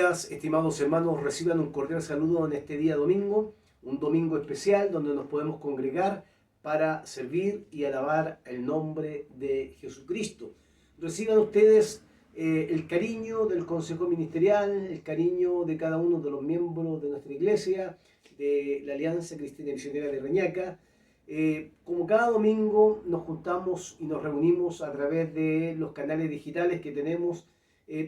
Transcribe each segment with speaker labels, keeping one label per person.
Speaker 1: días, estimados hermanos, reciban un cordial saludo en este día domingo, un domingo especial donde nos podemos congregar para servir y alabar el nombre de Jesucristo. Reciban ustedes el cariño del Consejo Ministerial, el cariño de cada uno de los miembros de nuestra iglesia, de la Alianza Cristiana Misionera de Reñaca. Como cada domingo nos juntamos y nos reunimos a través de los canales digitales que tenemos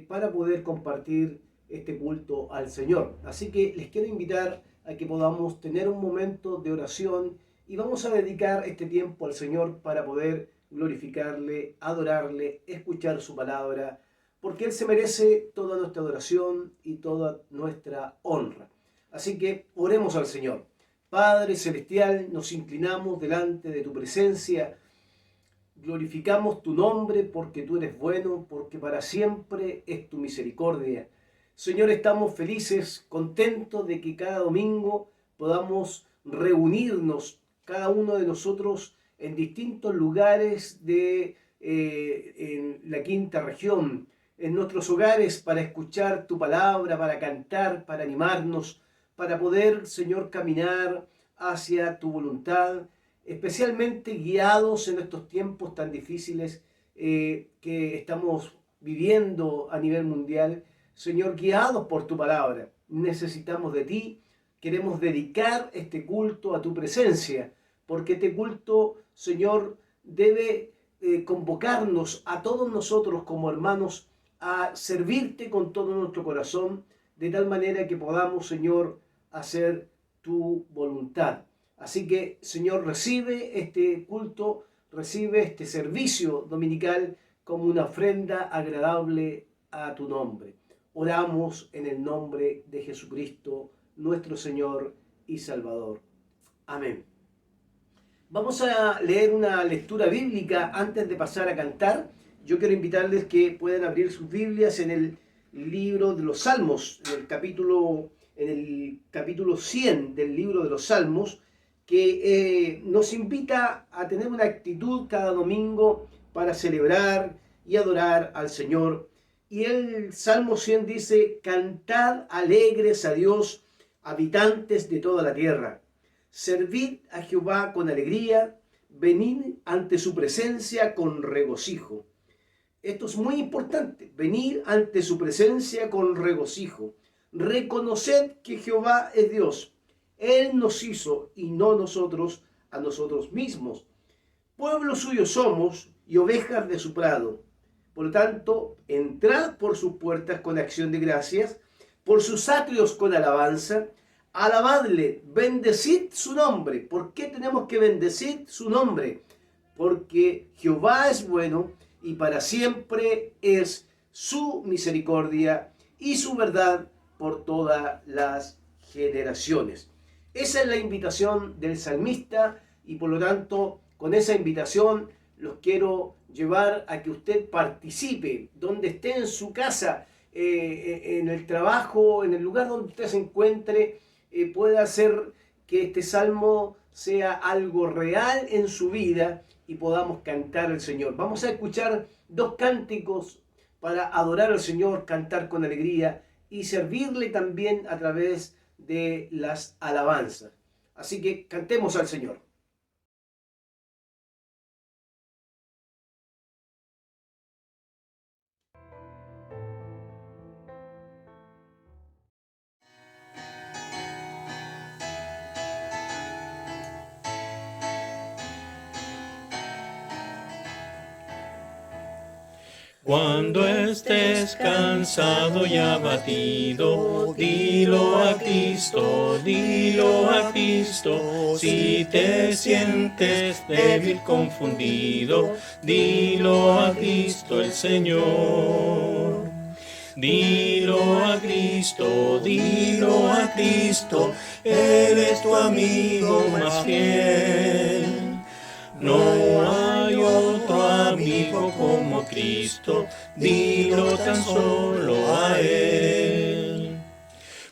Speaker 1: para poder compartir este culto al Señor. Así que les quiero invitar a que podamos tener un momento de oración y vamos a dedicar este tiempo al Señor para poder glorificarle, adorarle, escuchar su palabra, porque Él se merece toda nuestra adoración y toda nuestra honra. Así que oremos al Señor. Padre Celestial, nos inclinamos delante de tu presencia. Glorificamos tu nombre porque tú eres bueno, porque para siempre es tu misericordia. Señor, estamos felices, contentos de que cada domingo podamos reunirnos, cada uno de nosotros, en distintos lugares en la quinta región, en nuestros hogares, para escuchar tu palabra, para cantar, para animarnos, para poder, Señor, caminar hacia tu voluntad, especialmente guiados en estos tiempos tan difíciles que estamos viviendo a nivel mundial. Señor, guiados por tu palabra, necesitamos de ti, queremos dedicar este culto a tu presencia, porque este culto, Señor, debe convocarnos a todos nosotros como hermanos a servirte con todo nuestro corazón, de tal manera que podamos, Señor, hacer tu voluntad. Así que, Señor, recibe este culto, recibe este servicio dominical como una ofrenda agradable a tu nombre. Oramos en el nombre de Jesucristo, nuestro Señor y Salvador. Amén. Vamos a leer una lectura bíblica antes de pasar a cantar. Yo quiero invitarles que puedan abrir sus Biblias en el libro de los Salmos, en el capítulo 100 del libro de los Salmos, que nos invita a tener una actitud cada domingo para celebrar y adorar al Señor. Y el Salmo 100 dice: cantad alegres a Dios, habitantes de toda la tierra. Servid a Jehová con alegría, venid ante su presencia con regocijo. Esto es muy importante, venir ante su presencia con regocijo. Reconoced que Jehová es Dios. Él nos hizo y no nosotros a nosotros mismos. Pueblo suyo somos y ovejas de su prado. Por lo tanto, entrad por sus puertas con acción de gracias, por sus atrios con alabanza. Alabadle, bendecid su nombre. ¿Por qué tenemos que bendecir su nombre? Porque Jehová es bueno y para siempre es su misericordia y su verdad por todas las generaciones. Esa es la invitación del salmista y por lo tanto con esa invitación los quiero llevar a que usted participe donde esté, en su casa, en el trabajo, en el lugar donde usted se encuentre, pueda hacer que este salmo sea algo real en su vida y podamos cantar al Señor. Vamos a escuchar dos cánticos para adorar al Señor, cantar con alegría y servirle también a través de las alabanzas. Así que cantemos al Señor.
Speaker 2: Cuando estés cansado y abatido, dilo a Cristo, dilo a Cristo. Si te sientes débil, confundido, dilo a Cristo el Señor. Dilo a Cristo, dilo a Cristo, Él es tu amigo más fiel. No hay otro amigo como Cristo, dilo tan solo a Él.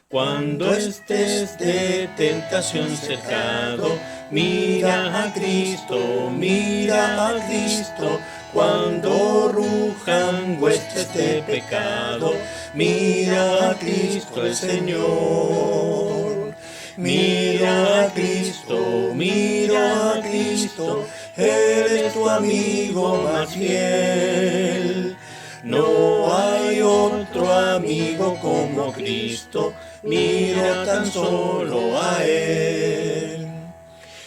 Speaker 2: Cuando estés de tentación cercado, mira a Cristo, mira a Cristo. Cuando rujan huestes de pecado, mira a Cristo el Señor. Mira a Cristo, mira a Cristo, Él es tu amigo más fiel. No hay otro amigo como Cristo, mira tan solo a Él.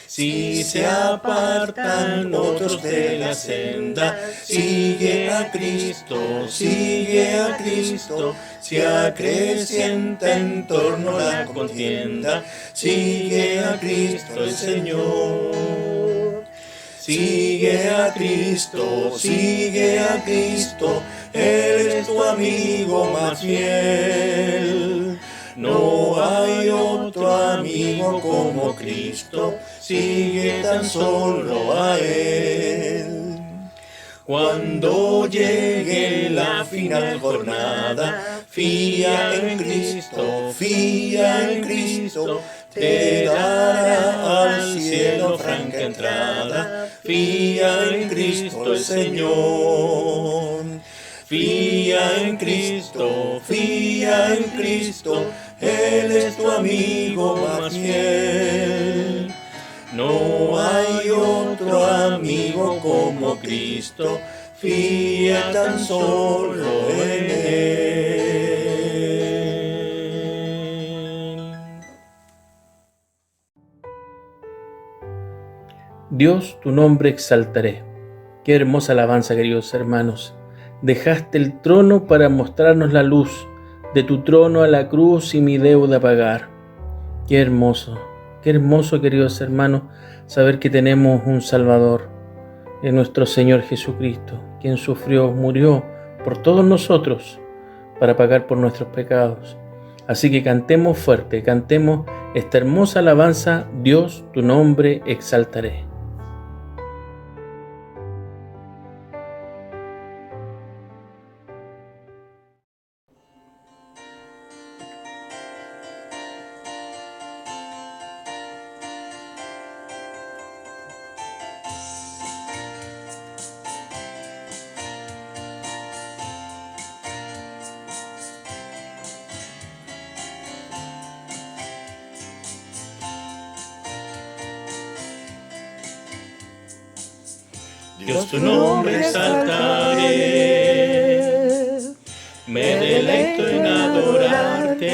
Speaker 2: Si se apartan otros de la senda, sigue a Cristo, sigue a Cristo. Si acrecienta en torno la contienda, sigue a Cristo el Señor. Sigue a Cristo, sigue a Cristo, Él es tu amigo más fiel. No hay otro amigo como Cristo, sigue tan solo a Él. Cuando llegue la final jornada, fía en Cristo, fía en Cristo, te dará al cielo franca entrada. Fía en Cristo el Señor. Fía en Cristo, fía en Cristo, Él es tu amigo más fiel. No hay otro amigo como Cristo, fía tan solo en Él.
Speaker 3: Dios, tu nombre exaltaré. Qué hermosa alabanza, queridos hermanos. Dejaste el trono para mostrarnos la luz, de tu trono a la cruz y mi deuda pagar. Qué hermoso, queridos hermanos, saber que tenemos un Salvador, en nuestro Señor Jesucristo, quien sufrió, murió por todos nosotros para pagar por nuestros pecados. Así que cantemos fuerte, cantemos esta hermosa alabanza, Dios, tu nombre exaltaré.
Speaker 2: Dios, tu nombre exaltaré, me deleito en adorarte.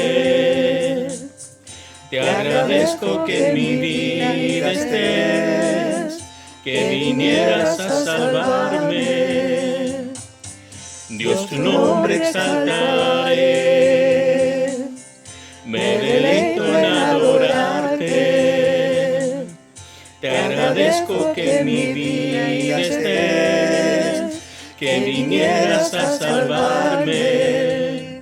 Speaker 2: Te agradezco que en mi vida estés, que vinieras a salvarme. Dios, tu nombre exaltaré, me deleito en adorarte. Te agradezco que en mi vida estés, que vinieras a salvarme.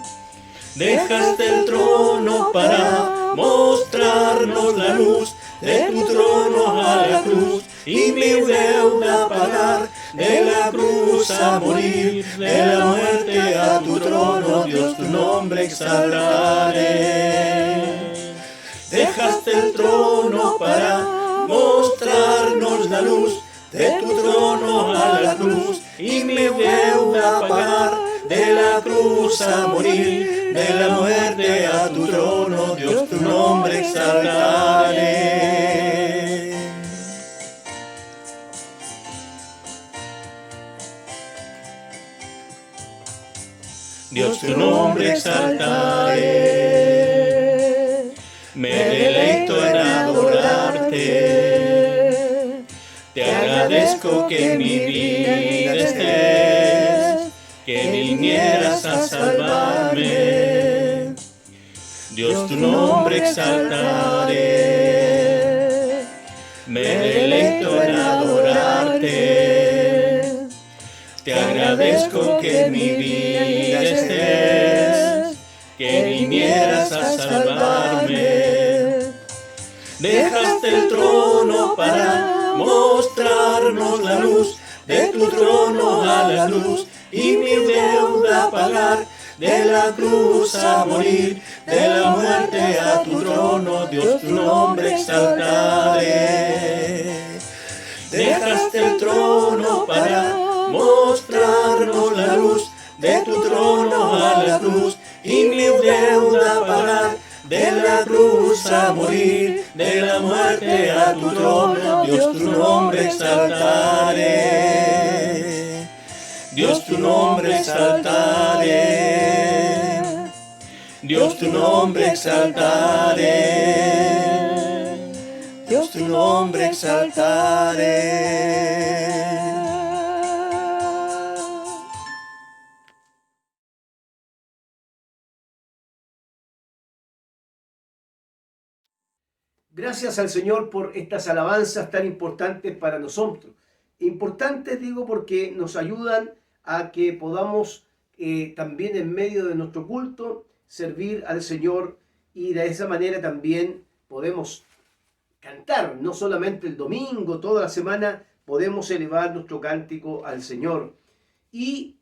Speaker 2: Dejaste el trono para mostrarnos la luz, de tu trono a la cruz, y mi deuda pagar, de la cruz a morir, de la muerte a tu trono, Dios, tu nombre exaltaré. Dejaste el trono para mostrarnos la luz, de tu trono a la cruz, y mi deuda pagar, de la cruz a morir, de la muerte a tu trono, Dios, tu nombre exaltaré. Dios, tu nombre exaltaré, me deleito en adorarte. Te agradezco que en mi vida estés, que vinieras a salvarme. Dios, tu nombre exaltaré, me deleito en adorarte. Te agradezco que en mi vida estés, que vinieras a salvarme. Dejaste el trono para mostrarnos la luz, de tu trono a la cruz, y mi deuda pagar, de la cruz a morir, de la muerte a tu trono, Dios, tu nombre exaltaré. Dejaste el trono para mostrarnos la luz de tu trono a la cruz, y mi deuda pagar, de la cruz a morir, de la muerte a tu trono, Dios tu nombre exaltaré, Dios tu nombre exaltaré, Dios tu nombre exaltaré, Dios tu nombre exaltaré.
Speaker 1: Gracias al Señor por estas alabanzas tan importantes para nosotros. Importantes, digo, porque nos ayudan a que podamos también en medio de nuestro culto servir al Señor, y de esa manera también podemos cantar, no solamente el domingo, toda la semana podemos elevar nuestro cántico al Señor. Y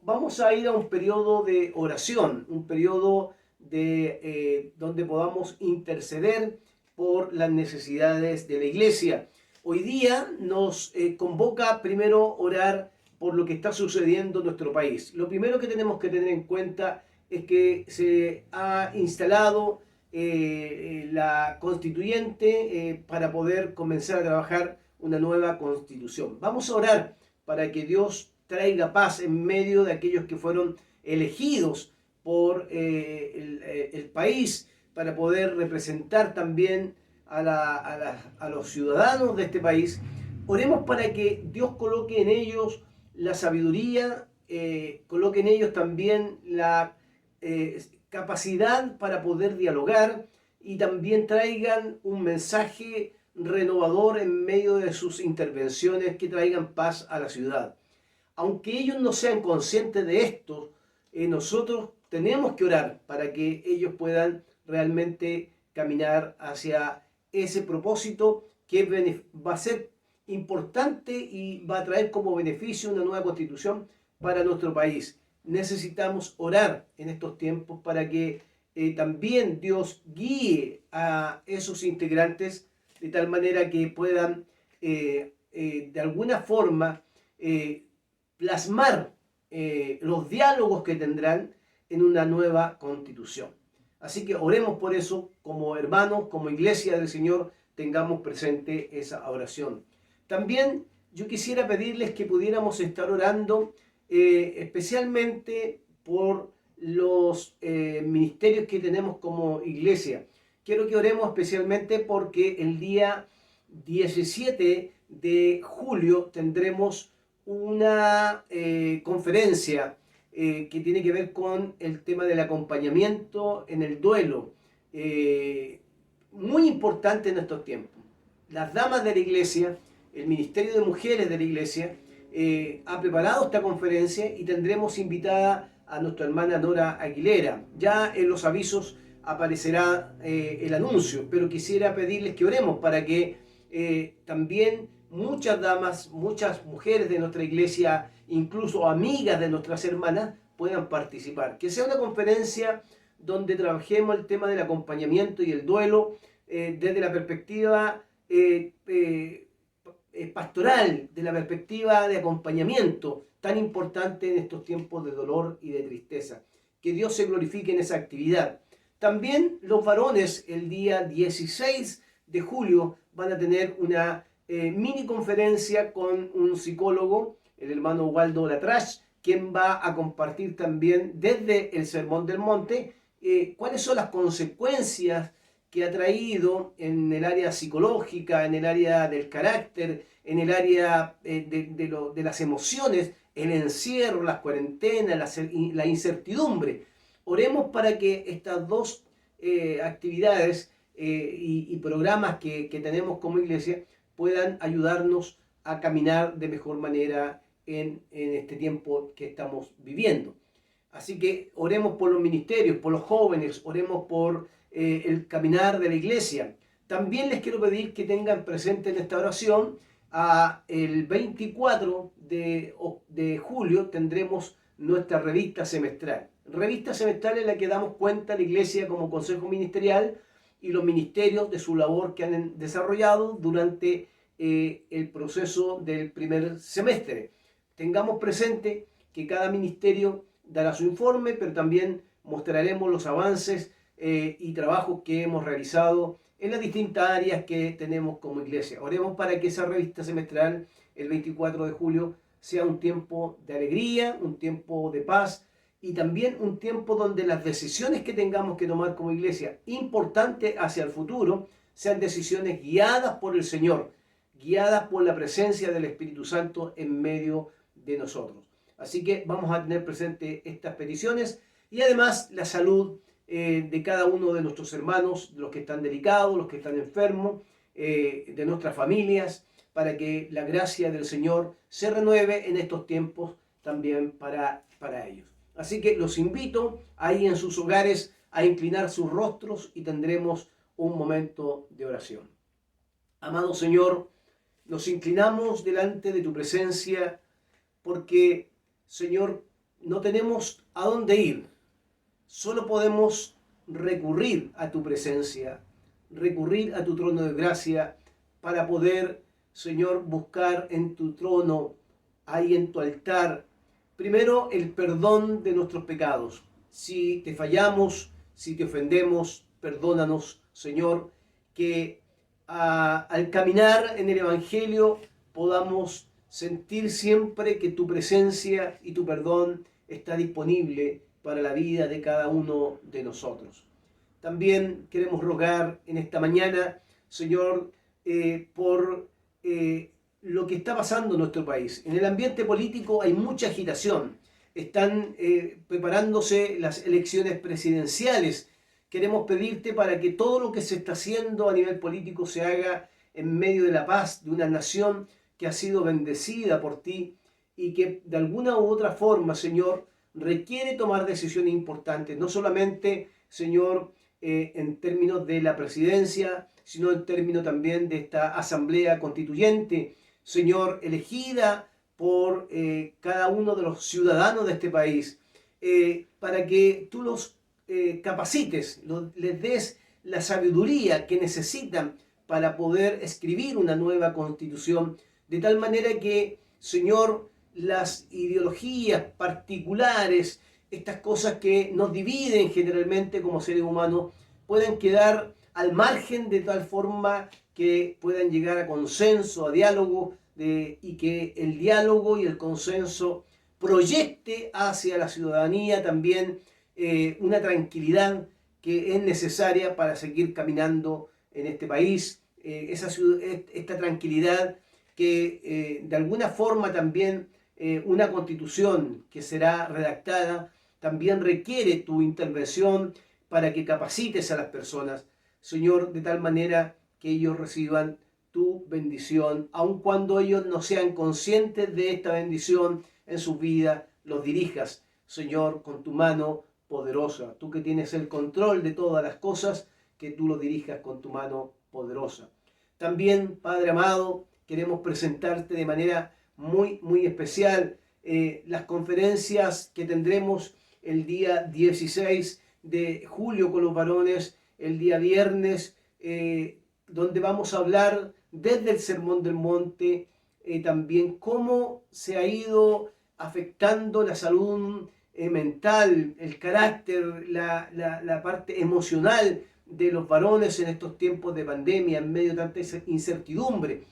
Speaker 1: vamos a ir a un periodo de oración, un periodo donde podamos interceder por las necesidades de la iglesia. Hoy día nos convoca primero orar por lo que está sucediendo en nuestro país. Lo primero que tenemos que tener en cuenta es que se ha instalado la constituyente para poder comenzar a trabajar una nueva constitución. Vamos a orar para que Dios traiga paz en medio de aquellos que fueron elegidos por el país, para poder representar también a los ciudadanos de este país. Oremos para que Dios coloque en ellos la sabiduría, coloque en ellos también la capacidad para poder dialogar, y también traigan un mensaje renovador en medio de sus intervenciones, que traigan paz a la ciudad. Aunque ellos no sean conscientes de esto, nosotros tenemos que orar para que ellos puedan realmente caminar hacia ese propósito que va a ser importante y va a traer como beneficio una nueva constitución para nuestro país. Necesitamos orar en estos tiempos para que también Dios guíe a esos integrantes de tal manera que puedan de alguna forma plasmar los diálogos que tendrán en una nueva constitución. Así que oremos por eso, como hermanos, como iglesia del Señor, tengamos presente esa oración. También yo quisiera pedirles que pudiéramos estar orando especialmente por los ministerios que tenemos como iglesia. Quiero que oremos especialmente porque el día 17 de julio tendremos una conferencia que tiene que ver con el tema del acompañamiento en el duelo, muy importante en estos tiempos. Las damas de la iglesia, el Ministerio de Mujeres de la iglesia, ha preparado esta conferencia, y tendremos invitada a nuestra hermana Nora Aguilera. Ya en los avisos aparecerá el anuncio, pero quisiera pedirles que oremos para que también muchas damas, muchas mujeres de nuestra iglesia, incluso amigas de nuestras hermanas, puedan participar. Que sea una conferencia donde trabajemos el tema del acompañamiento y el duelo desde la perspectiva pastoral, de la perspectiva de acompañamiento, tan importante en estos tiempos de dolor y de tristeza. Que Dios se glorifique en esa actividad. También los varones el día 16 de julio van a tener una mini conferencia con un psicólogo, el hermano Waldo Latrash, quien va a compartir también desde el Sermón del Monte cuáles son las consecuencias que ha traído en el área psicológica, en el área del carácter, en el área de las emociones, el encierro, las cuarentenas, la incertidumbre. Oremos para que estas dos actividades y programas que tenemos como iglesia puedan ayudarnos a caminar de mejor manera en este tiempo que estamos viviendo. Así que oremos por los ministerios, por los jóvenes, oremos por el caminar de la iglesia. También les quiero pedir que tengan presente en esta oración el 24 de julio tendremos nuestra revista semestral. Revista semestral en la que damos cuenta a la iglesia como consejo ministerial y los ministerios de su labor que han desarrollado durante el proceso del primer semestre. tengamos presente que cada ministerio dará su informe, pero también mostraremos los avances y trabajos que hemos realizado en las distintas áreas que tenemos como iglesia. Oremos para que esa revista semestral, el 24 de julio, sea un tiempo de alegría, un tiempo de paz y también un tiempo donde las decisiones que tengamos que tomar como iglesia, importantes hacia el futuro, sean decisiones guiadas por el Señor, guiadas por la presencia del Espíritu Santo en medio de nosotros. Así que vamos a tener presente estas peticiones y además la salud de cada uno de nuestros hermanos, de los que están delicados, los que están enfermos, de nuestras familias, para que la gracia del Señor se renueve en estos tiempos también para ellos. Así que los invito ahí en sus hogares a inclinar sus rostros y tendremos un momento de oración. Amado Señor, nos inclinamos delante de tu presencia porque, Señor, no tenemos a dónde ir. Solo podemos recurrir a tu presencia, recurrir a tu trono de gracia para poder, Señor, buscar en tu trono, ahí en tu altar, primero el perdón de nuestros pecados. Si te fallamos, si te ofendemos, perdónanos, Señor, que al caminar en el Evangelio podamos sentir siempre que tu presencia y tu perdón está disponible para la vida de cada uno de nosotros. También queremos rogar en esta mañana, Señor, por lo que está pasando en nuestro país. En el ambiente político hay mucha agitación. Están preparándose las elecciones presidenciales. Queremos pedirte para que todo lo que se está haciendo a nivel político se haga en medio de la paz de una nación que ha sido bendecida por ti y que de alguna u otra forma, Señor, requiere tomar decisiones importantes, no solamente, Señor, en términos de la presidencia, sino en términos también de esta asamblea constituyente, Señor, elegida por cada uno de los ciudadanos de este país, para que tú los capacites, les des la sabiduría que necesitan para poder escribir una nueva constitución, de tal manera que, Señor, las ideologías particulares, estas cosas que nos dividen generalmente como seres humanos, puedan quedar al margen de tal forma que puedan llegar a consenso, a diálogo, y que el diálogo y el consenso proyecte hacia la ciudadanía también una tranquilidad que es necesaria para seguir caminando en este país, esta tranquilidad que de alguna forma también una constitución que será redactada también requiere tu intervención para que capacites a las personas, Señor, de tal manera que ellos reciban tu bendición, aun cuando ellos no sean conscientes de esta bendición en su vida, los dirijas, Señor, con tu mano poderosa. Tú que tienes el control de todas las cosas, que tú lo dirijas con tu mano poderosa. También, Padre amado, queremos presentarte de manera muy especial las conferencias que tendremos el día 16 de julio con los varones, el día viernes, donde vamos a hablar desde el Sermón del Monte, también cómo se ha ido afectando la salud mental, el carácter, la parte emocional de los varones en estos tiempos de pandemia, en medio de tanta incertidumbre.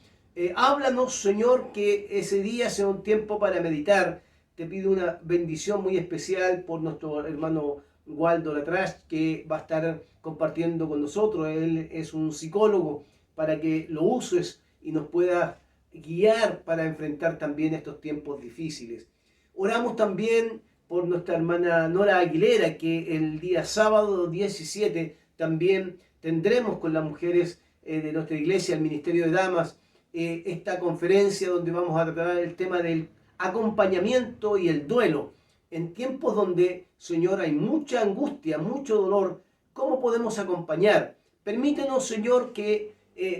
Speaker 1: Háblanos, Señor, que ese día sea un tiempo para meditar. Te pido una bendición muy especial por nuestro hermano Waldo Latrash, que va a estar compartiendo con nosotros. Él es un psicólogo, para que lo uses y nos pueda guiar para enfrentar también estos tiempos difíciles. Oramos también por nuestra hermana Nora Aguilera, que el día sábado 17 también tendremos con las mujeres de nuestra iglesia, el Ministerio de Damas, esta conferencia donde vamos a tratar el tema del acompañamiento y el duelo. En tiempos donde, Señor, hay mucha angustia, mucho dolor, ¿cómo podemos acompañar? Permítenos, Señor, que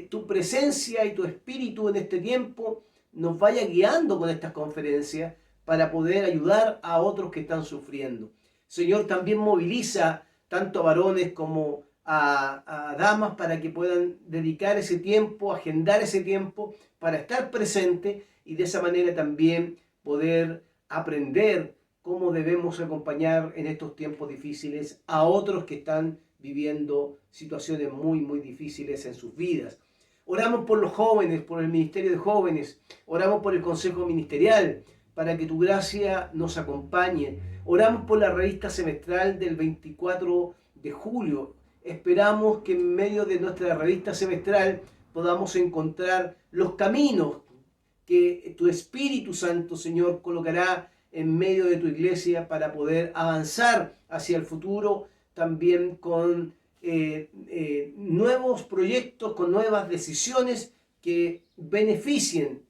Speaker 1: tu presencia y tu espíritu en este tiempo nos vaya guiando con estas conferencias para poder ayudar a otros que están sufriendo. Señor, también moviliza tanto a varones como a damas para que puedan dedicar ese tiempo, agendar ese tiempo para estar presente y de esa manera también poder aprender cómo debemos acompañar en estos tiempos difíciles a otros que están viviendo situaciones muy, muy difíciles en sus vidas. Oramos por los jóvenes, por el Ministerio de Jóvenes, oramos por el Consejo Ministerial, para que tu gracia nos acompañe. Oramos por la revista semestral del 24 de julio. Esperamos que en medio de nuestra revista semestral podamos encontrar los caminos que tu Espíritu Santo, Señor, colocará en medio de tu iglesia para poder avanzar hacia el futuro, también con nuevos proyectos, con nuevas decisiones que beneficien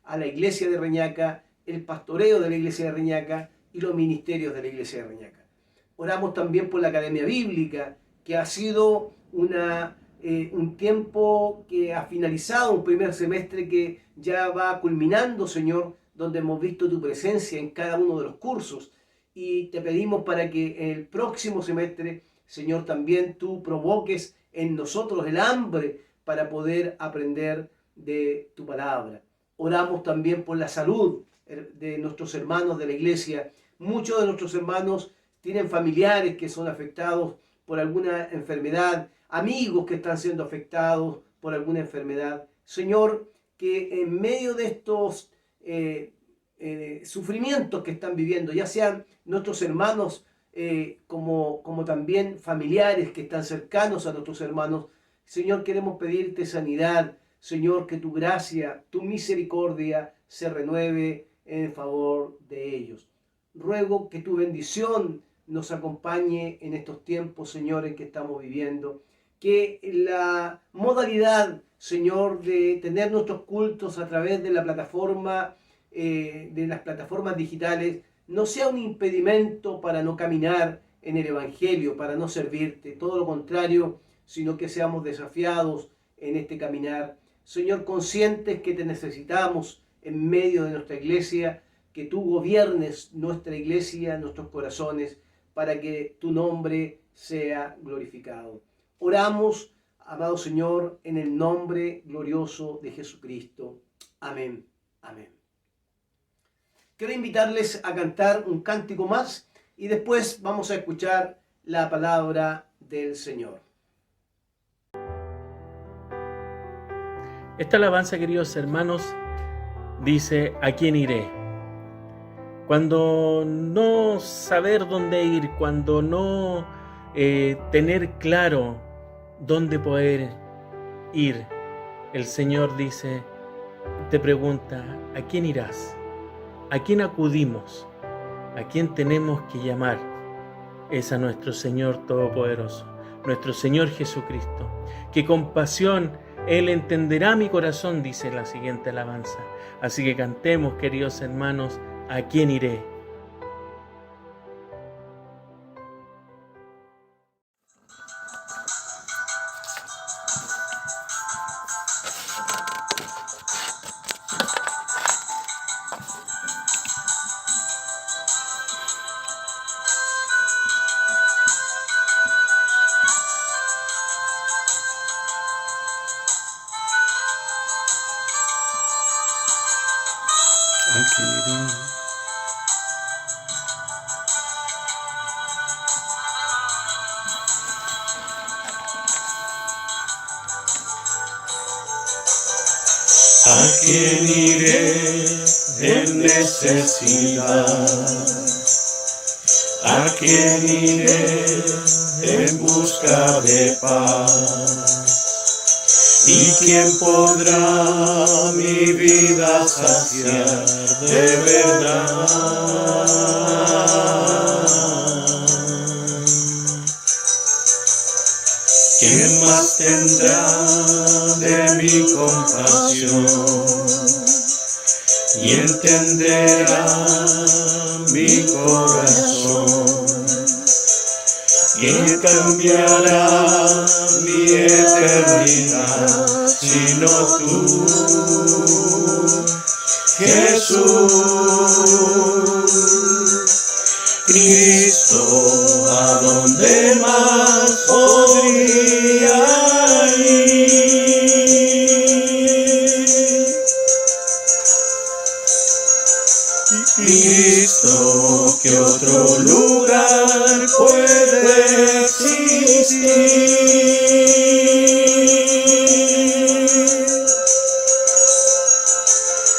Speaker 1: a la iglesia de Reñaca, el pastoreo de la iglesia de Reñaca y los ministerios de la iglesia de Reñaca. Oramos también por la Academia Bíblica, que ha sido un tiempo que ha finalizado, un primer semestre que ya va culminando, Señor, donde hemos visto tu presencia en cada uno de los cursos. Y te pedimos para que el próximo semestre, Señor, también tú provoques en nosotros el hambre para poder aprender de tu palabra. Oramos también por la salud de nuestros hermanos de la iglesia. Muchos de nuestros hermanos tienen familiares que son afectados por alguna enfermedad, amigos que están siendo afectados por alguna enfermedad. Señor, que en medio de estos sufrimientos que están viviendo, ya sean nuestros hermanos como también familiares que están cercanos a nuestros hermanos, Señor, queremos pedirte sanidad. Señor, que tu gracia, tu misericordia se renueve en favor de ellos. Ruego que tu bendición nos acompañe en estos tiempos, Señor, en que estamos viviendo. Que la modalidad, Señor, de tener nuestros cultos a través de la plataforma, de las plataformas digitales, no sea un impedimento para no caminar en el Evangelio, para no servirte. Todo lo contrario, sino que seamos desafiados en este caminar. Señor, conscientes que te necesitamos en medio de nuestra iglesia, que tú gobiernes nuestra iglesia, nuestros corazones, para que tu nombre sea glorificado. Oramos, amado Señor, en el nombre glorioso de Jesucristo. Amén. Amén. Quiero invitarles a cantar un cántico más y después vamos a escuchar la palabra del Señor.
Speaker 3: Esta alabanza, queridos hermanos, dice: ¿a quién iré? Cuando no saber dónde ir, cuando no tener claro dónde poder ir, el Señor dice, te pregunta, ¿a quién irás? ¿A quién acudimos? ¿A quién tenemos que llamar? Es a nuestro Señor Todopoderoso, nuestro Señor Jesucristo, que con pasión Él entenderá mi corazón, dice la siguiente alabanza. Así que cantemos, queridos hermanos, ¿a quién iré?
Speaker 2: ¿A quién iré? ¿A quién iré en necesidad? ¿A quién iré en busca de paz? ¿Y quién podrá mi vida saciar de verdad? ¿Quién más tendrá de mi compasión y entenderá mi corazón? ¿Quién cambiará mi eternidad sino tú, Jesús? Cristo, ¿a dónde más podría ir? otro lugar puede existir.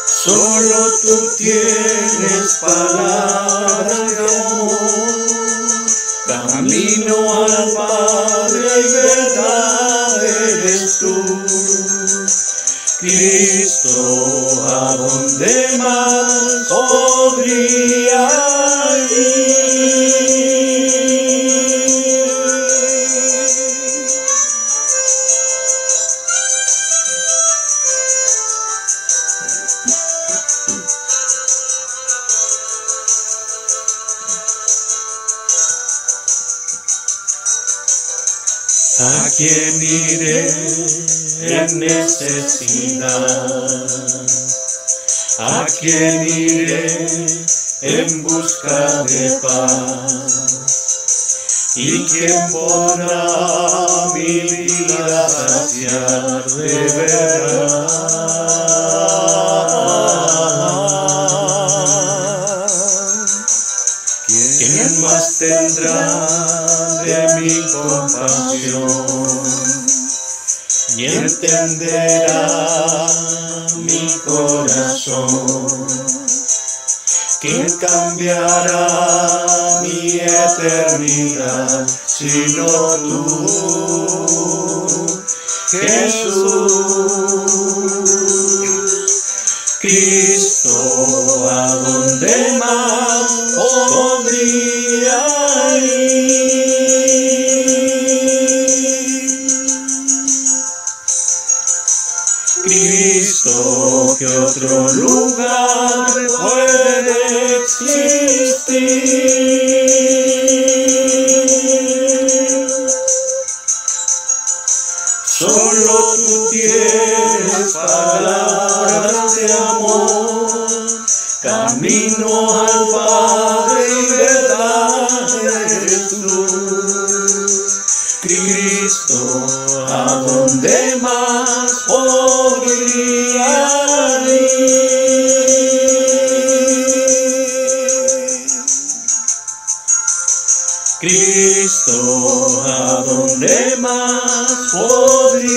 Speaker 2: Solo tú tienes palabras de amor, camino al Padre y verdad eres tú. Cristo, ¿a dónde más podría ir? ¿A quién iré en necesidad? ¿A quién iré en busca de paz? ¿Y quién podrá mi vida saciar de verdad? ¿Quién más tendrá de mi compasión y entenderá mi corazón? ¿Quién cambiará mi eternidad sino tú, Jesús? Cristo, ¿a dónde más podría ir? Cristo, ¿qué otro lugar puede existir? Solo tú tienes palabras de amor, camino al Padre y verdad eres tú. Cristo, ¿a dónde más podría ir? Cristo, ¿a dónde más podría ir?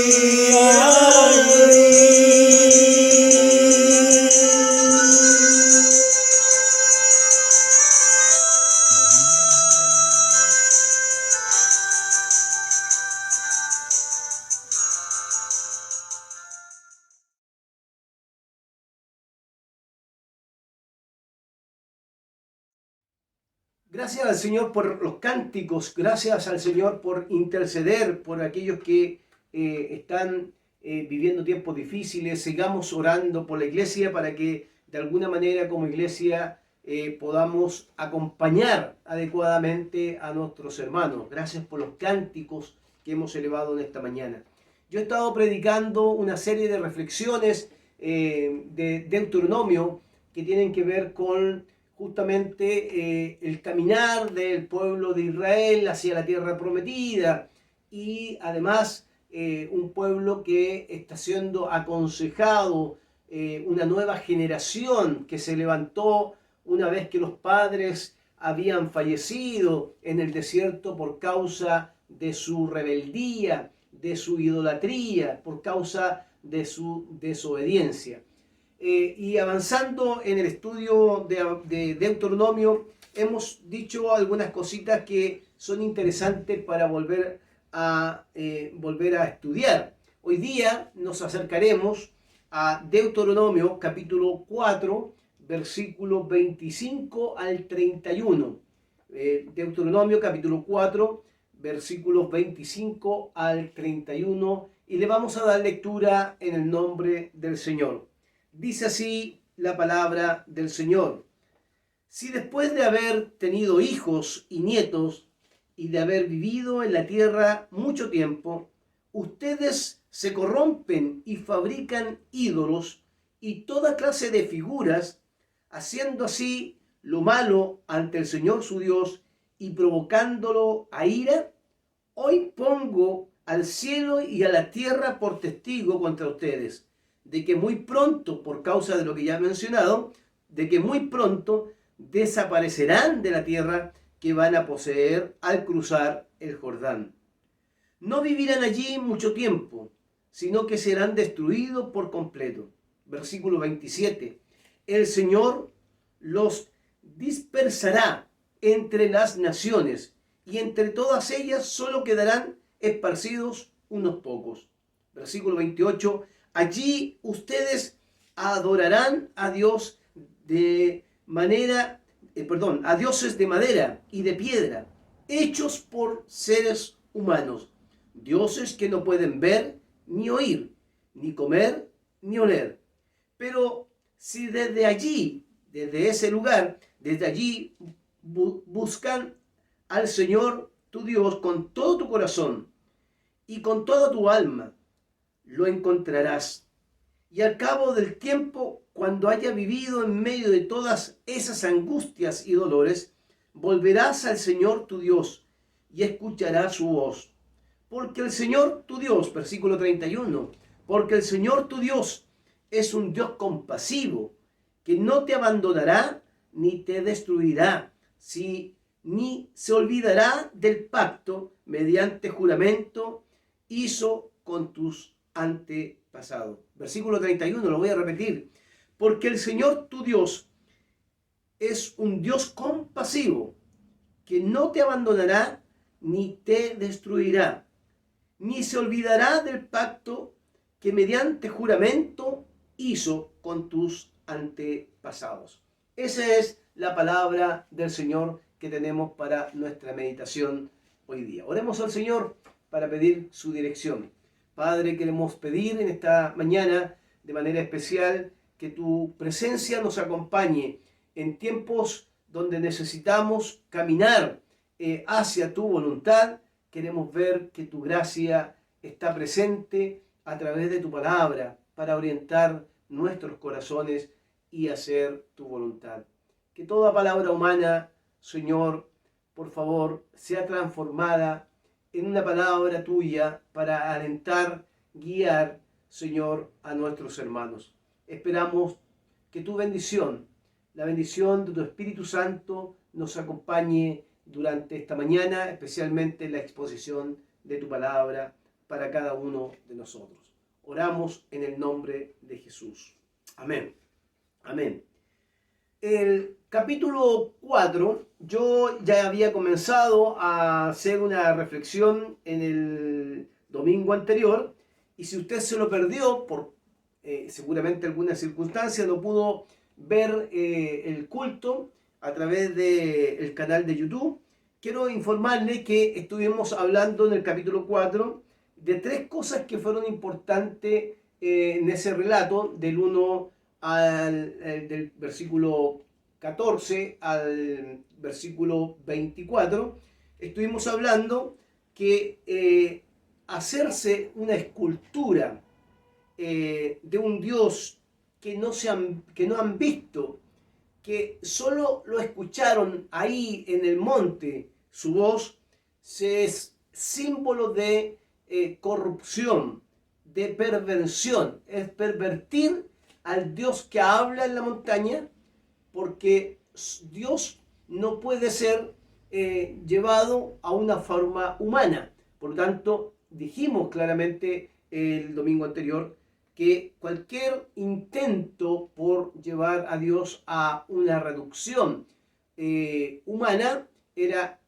Speaker 1: Gracias al Señor por los cánticos, gracias al Señor por interceder por aquellos que están viviendo tiempos difíciles. Sigamos orando por la iglesia para que de alguna manera como iglesia podamos acompañar adecuadamente a nuestros hermanos. Gracias por los cánticos que hemos elevado en esta mañana. Yo he estado predicando una serie de reflexiones de Deuteronomio que tienen que ver con justamente el caminar del pueblo de Israel hacia la tierra prometida y además un pueblo que está siendo aconsejado, una nueva generación que se levantó una vez que los padres habían fallecido en el desierto por causa de su rebeldía, de su idolatría, por causa de su desobediencia. Y avanzando en el estudio de Deuteronomio, hemos dicho algunas cositas que son interesantes para volver a estudiar. Hoy día nos acercaremos a Deuteronomio capítulo 4, versículos 25 al 31. Deuteronomio capítulo 4, versículos 25 al 31, y le vamos a dar lectura en el nombre del Señor. Dice así la palabra del Señor: si después de haber tenido hijos y nietos y de haber vivido en la tierra mucho tiempo, ustedes se corrompen y fabrican ídolos y toda clase de figuras, haciendo así lo malo ante el Señor su Dios y provocándolo a ira, hoy pongo al cielo y a la tierra por testigo contra ustedes, de que muy pronto, por causa de lo que ya he mencionado, de que muy pronto desaparecerán de la tierra que van a poseer al cruzar el Jordán. No vivirán allí mucho tiempo, sino que serán destruidos por completo. Versículo 27. El Señor los dispersará entre las naciones, y entre todas ellas solo quedarán esparcidos unos pocos. Versículo 28. Allí ustedes adorarán a Dios a dioses de madera y de piedra, hechos por seres humanos, dioses que no pueden ver ni oír, ni comer ni oler. Pero si desde allí, desde ese lugar, desde allí buscan al Señor tu Dios con todo tu corazón y con toda tu alma, lo encontrarás. Y al cabo del tiempo, cuando haya vivido en medio de todas esas angustias y dolores, volverás al Señor tu Dios y escucharás su voz. Porque el Señor tu Dios, versículo 31, porque el Señor tu Dios es un Dios compasivo, que no te abandonará ni te destruirá, ni se olvidará del pacto mediante juramento hizo con tus antepasados. Versículo 31, lo voy a repetir. Porque el Señor tu Dios es un Dios compasivo, que no te abandonará ni te destruirá, ni se olvidará del pacto que mediante juramento hizo con tus antepasados. Esa es la palabra del Señor que tenemos para nuestra meditación hoy día. Oremos al Señor para pedir su dirección. Padre, queremos pedir en esta mañana de manera especial que tu presencia nos acompañe en tiempos donde necesitamos caminar hacia tu voluntad. Queremos ver que tu gracia está presente a través de tu palabra para orientar nuestros corazones y hacer tu voluntad. Que toda palabra humana, Señor, por favor, sea transformada en una palabra tuya para alentar, guiar, Señor, a nuestros hermanos. Esperamos que tu bendición, la bendición de tu Espíritu Santo, nos acompañe durante esta mañana, especialmente en la exposición de tu palabra para cada uno de nosotros. Oramos en el nombre de Jesús. Amén. Amén. El capítulo 4, yo ya había comenzado a hacer una reflexión en el domingo anterior, y si usted se lo perdió por seguramente alguna circunstancia, no pudo ver el culto a través del canal de YouTube, quiero informarle que estuvimos hablando en el capítulo 4 de 3 cosas que fueron importantes en ese relato del 1 del versículo 14 al versículo 24. Estuvimos hablando que hacerse una escultura de un Dios que no han visto, que solo lo escucharon ahí en el monte, su voz, es símbolo de corrupción, de perversión, es pervertir al Dios que habla en la montaña, porque Dios no puede ser llevado a una forma humana. Por lo tanto, dijimos claramente el domingo anterior que cualquier intento por llevar a Dios a una reducción humana era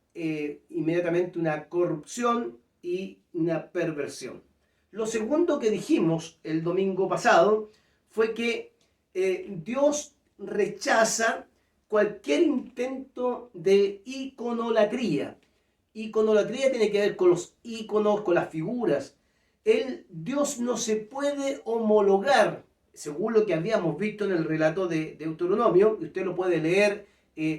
Speaker 1: inmediatamente una corrupción y una perversión. Lo segundo que dijimos el domingo pasado fue que Dios rechaza cualquier intento de iconolatría. Iconolatría tiene que ver con los iconos, con las figuras. Dios no se puede homologar, según lo que habíamos visto en el relato de Deuteronomio, y usted lo puede leer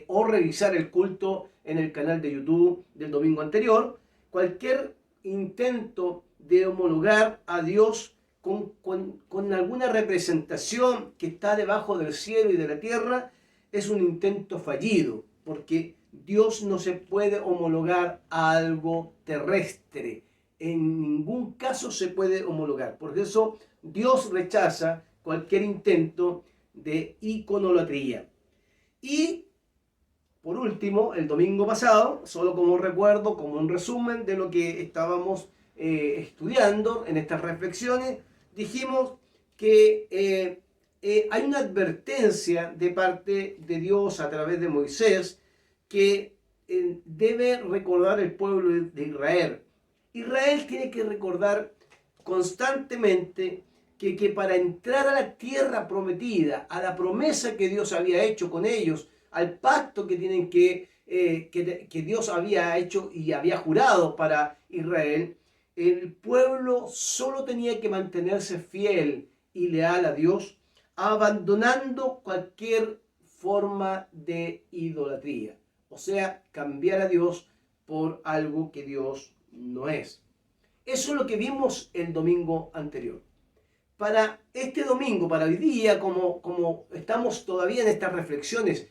Speaker 1: o revisar el culto en el canal de YouTube del domingo anterior. Cualquier intento de homologar a Dios con alguna representación que está debajo del cielo y de la tierra es un intento fallido, porque Dios no se puede homologar a algo terrestre. En ningún caso se puede homologar. Por eso Dios rechaza cualquier intento de iconolatría. Y por último, el domingo pasado, solo como recuerdo, como un resumen de lo que estábamos estudiando en estas reflexiones, dijimos que hay una advertencia de parte de Dios a través de Moisés que debe recordar el pueblo de Israel. Israel tiene que recordar constantemente que para entrar a la tierra prometida, a la promesa que Dios había hecho con ellos, al pacto que tienen que Dios había hecho y había jurado para Israel, el pueblo solo tenía que mantenerse fiel y leal a Dios, abandonando cualquier forma de idolatría. O sea, cambiar a Dios por algo que Dios no es. Eso es lo que vimos el domingo anterior. Para este domingo, para hoy día, como estamos todavía en estas reflexiones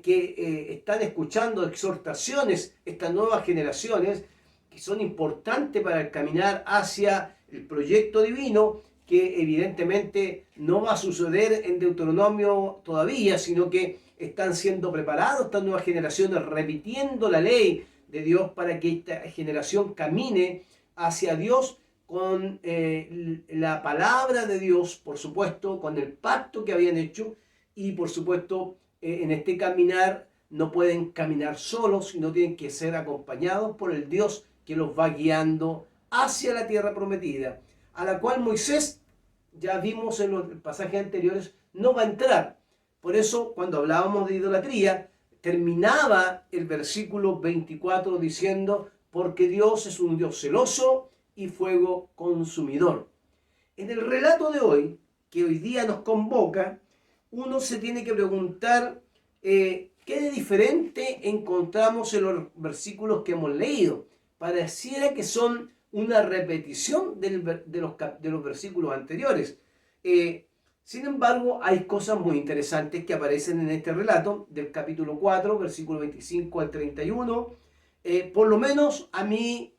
Speaker 1: que están escuchando exhortaciones, estas nuevas generaciones, que son importantes para el caminar hacia el proyecto divino, que evidentemente no va a suceder en Deuteronomio todavía, sino que están siendo preparados estas nuevas generaciones, repitiendo la ley de Dios para que esta generación camine hacia Dios con la palabra de Dios, por supuesto, con el pacto que habían hecho, y por supuesto en este caminar no pueden caminar solos, sino tienen que ser acompañados por el Dios que los va guiando hacia la tierra prometida, a la cual Moisés, ya vimos en los pasajes anteriores, no va a entrar. Por eso, cuando hablábamos de idolatría, terminaba el versículo 24 diciendo: porque Dios es un Dios celoso y fuego consumidor. En el relato de hoy, que hoy día nos convoca, uno se tiene que preguntar qué de diferente encontramos en los versículos que hemos leído. Pareciera que son una repetición de los versículos anteriores. Sin embargo, hay cosas muy interesantes que aparecen en este relato del capítulo 4, versículo 25 al 31. Por lo menos a mí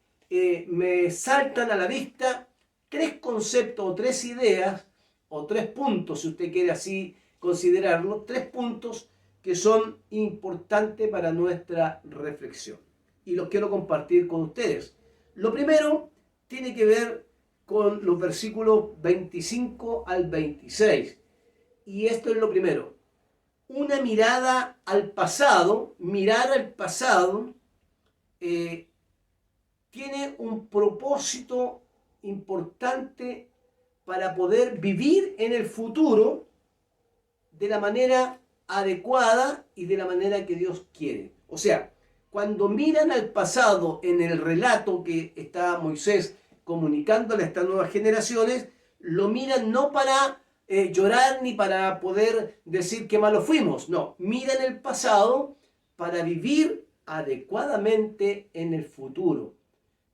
Speaker 1: me saltan a la vista tres conceptos o tres ideas o tres puntos, si usted quiere así considerarlo, tres puntos que son importantes para nuestra reflexión. Y los quiero compartir con ustedes. Lo primero tiene que ver con los versículos 25 al 26. Y esto es lo primero. Una mirada al pasado, mirar al pasado, tiene un propósito importante para poder vivir en el futuro de la manera adecuada y de la manera que Dios quiere. O sea, cuando miran al pasado en el relato que está Moisés comunicándole a estas nuevas generaciones, lo miran no para llorar ni para poder decir qué malos fuimos. No, miran el pasado para vivir adecuadamente en el futuro.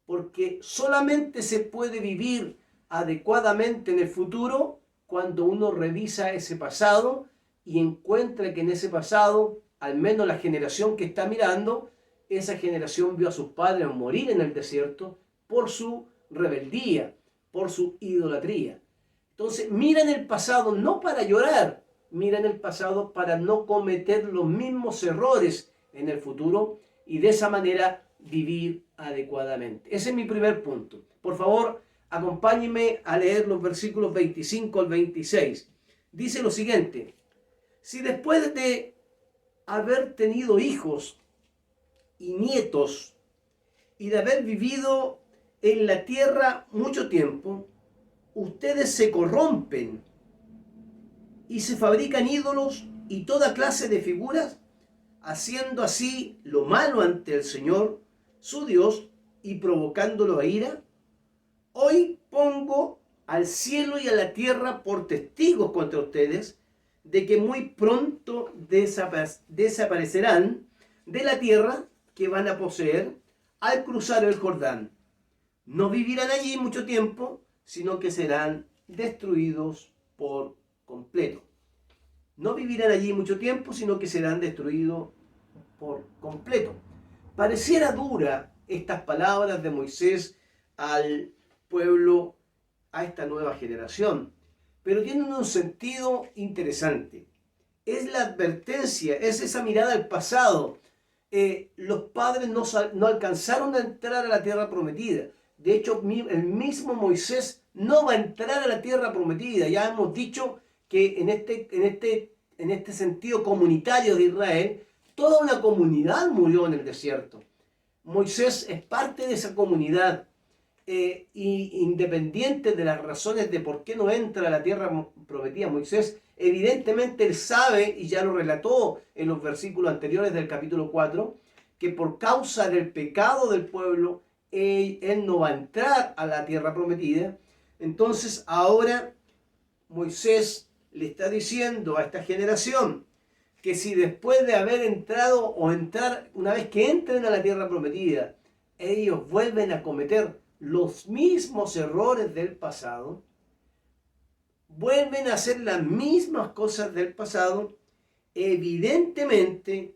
Speaker 1: Porque solamente se puede vivir adecuadamente en el futuro cuando uno revisa ese pasado y encuentra que en ese pasado, al menos la generación que está mirando, esa generación vio a sus padres morir en el desierto por su rebeldía, por su idolatría. Entonces, miran el pasado no para llorar, miran el pasado para no cometer los mismos errores en el futuro y de esa manera vivir adecuadamente. Ese es mi primer punto. Por favor, acompáñenme a leer los versículos 25 al 26. Dice lo siguiente: si después de haber tenido hijos y nietos y de haber vivido en la tierra mucho tiempo, ustedes se corrompen y se fabrican ídolos y toda clase de figuras, haciendo así lo malo ante el Señor, su Dios, y provocándolo a ira, hoy pongo al cielo y a la tierra por testigos contra ustedes de que muy pronto desaparecerán de la tierra que van a poseer al cruzar el Jordán. No vivirán allí mucho tiempo, sino que serán destruidos por completo. No vivirán allí mucho tiempo, sino que serán destruidos por completo. Pareciera dura estas palabras de Moisés al pueblo, a esta nueva generación, pero tienen un sentido interesante. Es la advertencia, es esa mirada al pasado los padres no alcanzaron a entrar a la tierra prometida. De hecho, el mismo Moisés no va a entrar a la tierra prometida. Ya hemos dicho que en este sentido comunitario de Israel, toda una comunidad murió en el desierto. Moisés es parte de esa comunidad, y independiente de las razones de por qué no entra a la tierra prometida Moisés, evidentemente él sabe, y ya lo relató en los versículos anteriores del capítulo 4, que por causa del pecado del pueblo, él no va a entrar a la tierra prometida. Entonces ahora Moisés le está diciendo a esta generación que si después de haber entrado o entrar, una vez que entren a la tierra prometida, ellos vuelven a cometer los mismos errores del pasado, vuelven a hacer las mismas cosas del pasado, evidentemente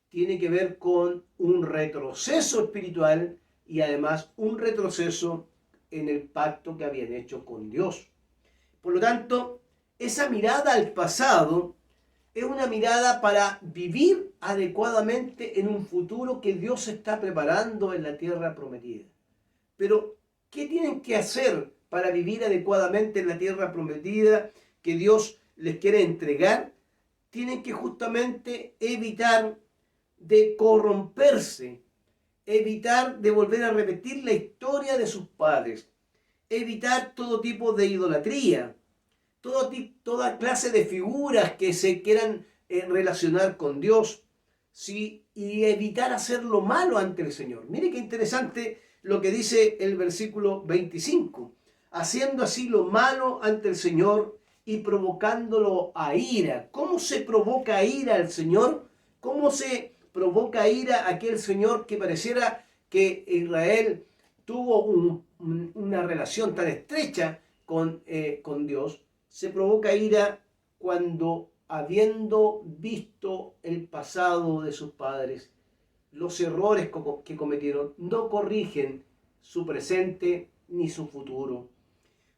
Speaker 1: tiene que ver con un retroceso espiritual y además un retroceso en el pacto que habían hecho con Dios. Por lo tanto, esa mirada al pasado es una mirada para vivir adecuadamente en un futuro que Dios está preparando en la tierra prometida. Pero, ¿qué tienen que hacer para vivir adecuadamente en la tierra prometida que Dios les quiere entregar? Tienen que justamente evitar de corromperse, evitar de volver a repetir la historia de sus padres, evitar todo tipo de idolatría, toda clase de figuras que se quieran relacionar con Dios, ¿sí? Y evitar hacer lo malo ante el Señor. Mire qué interesante lo que dice el versículo 25. Haciendo así lo malo ante el Señor y provocándolo a ira. ¿Cómo se provoca ira al Señor? ¿Cómo se provoca ira a aquel Señor que pareciera que Israel tuvo una relación tan estrecha con Dios? Se provoca ira cuando, habiendo visto el pasado de sus padres, los errores que cometieron, no corrigen su presente ni su futuro.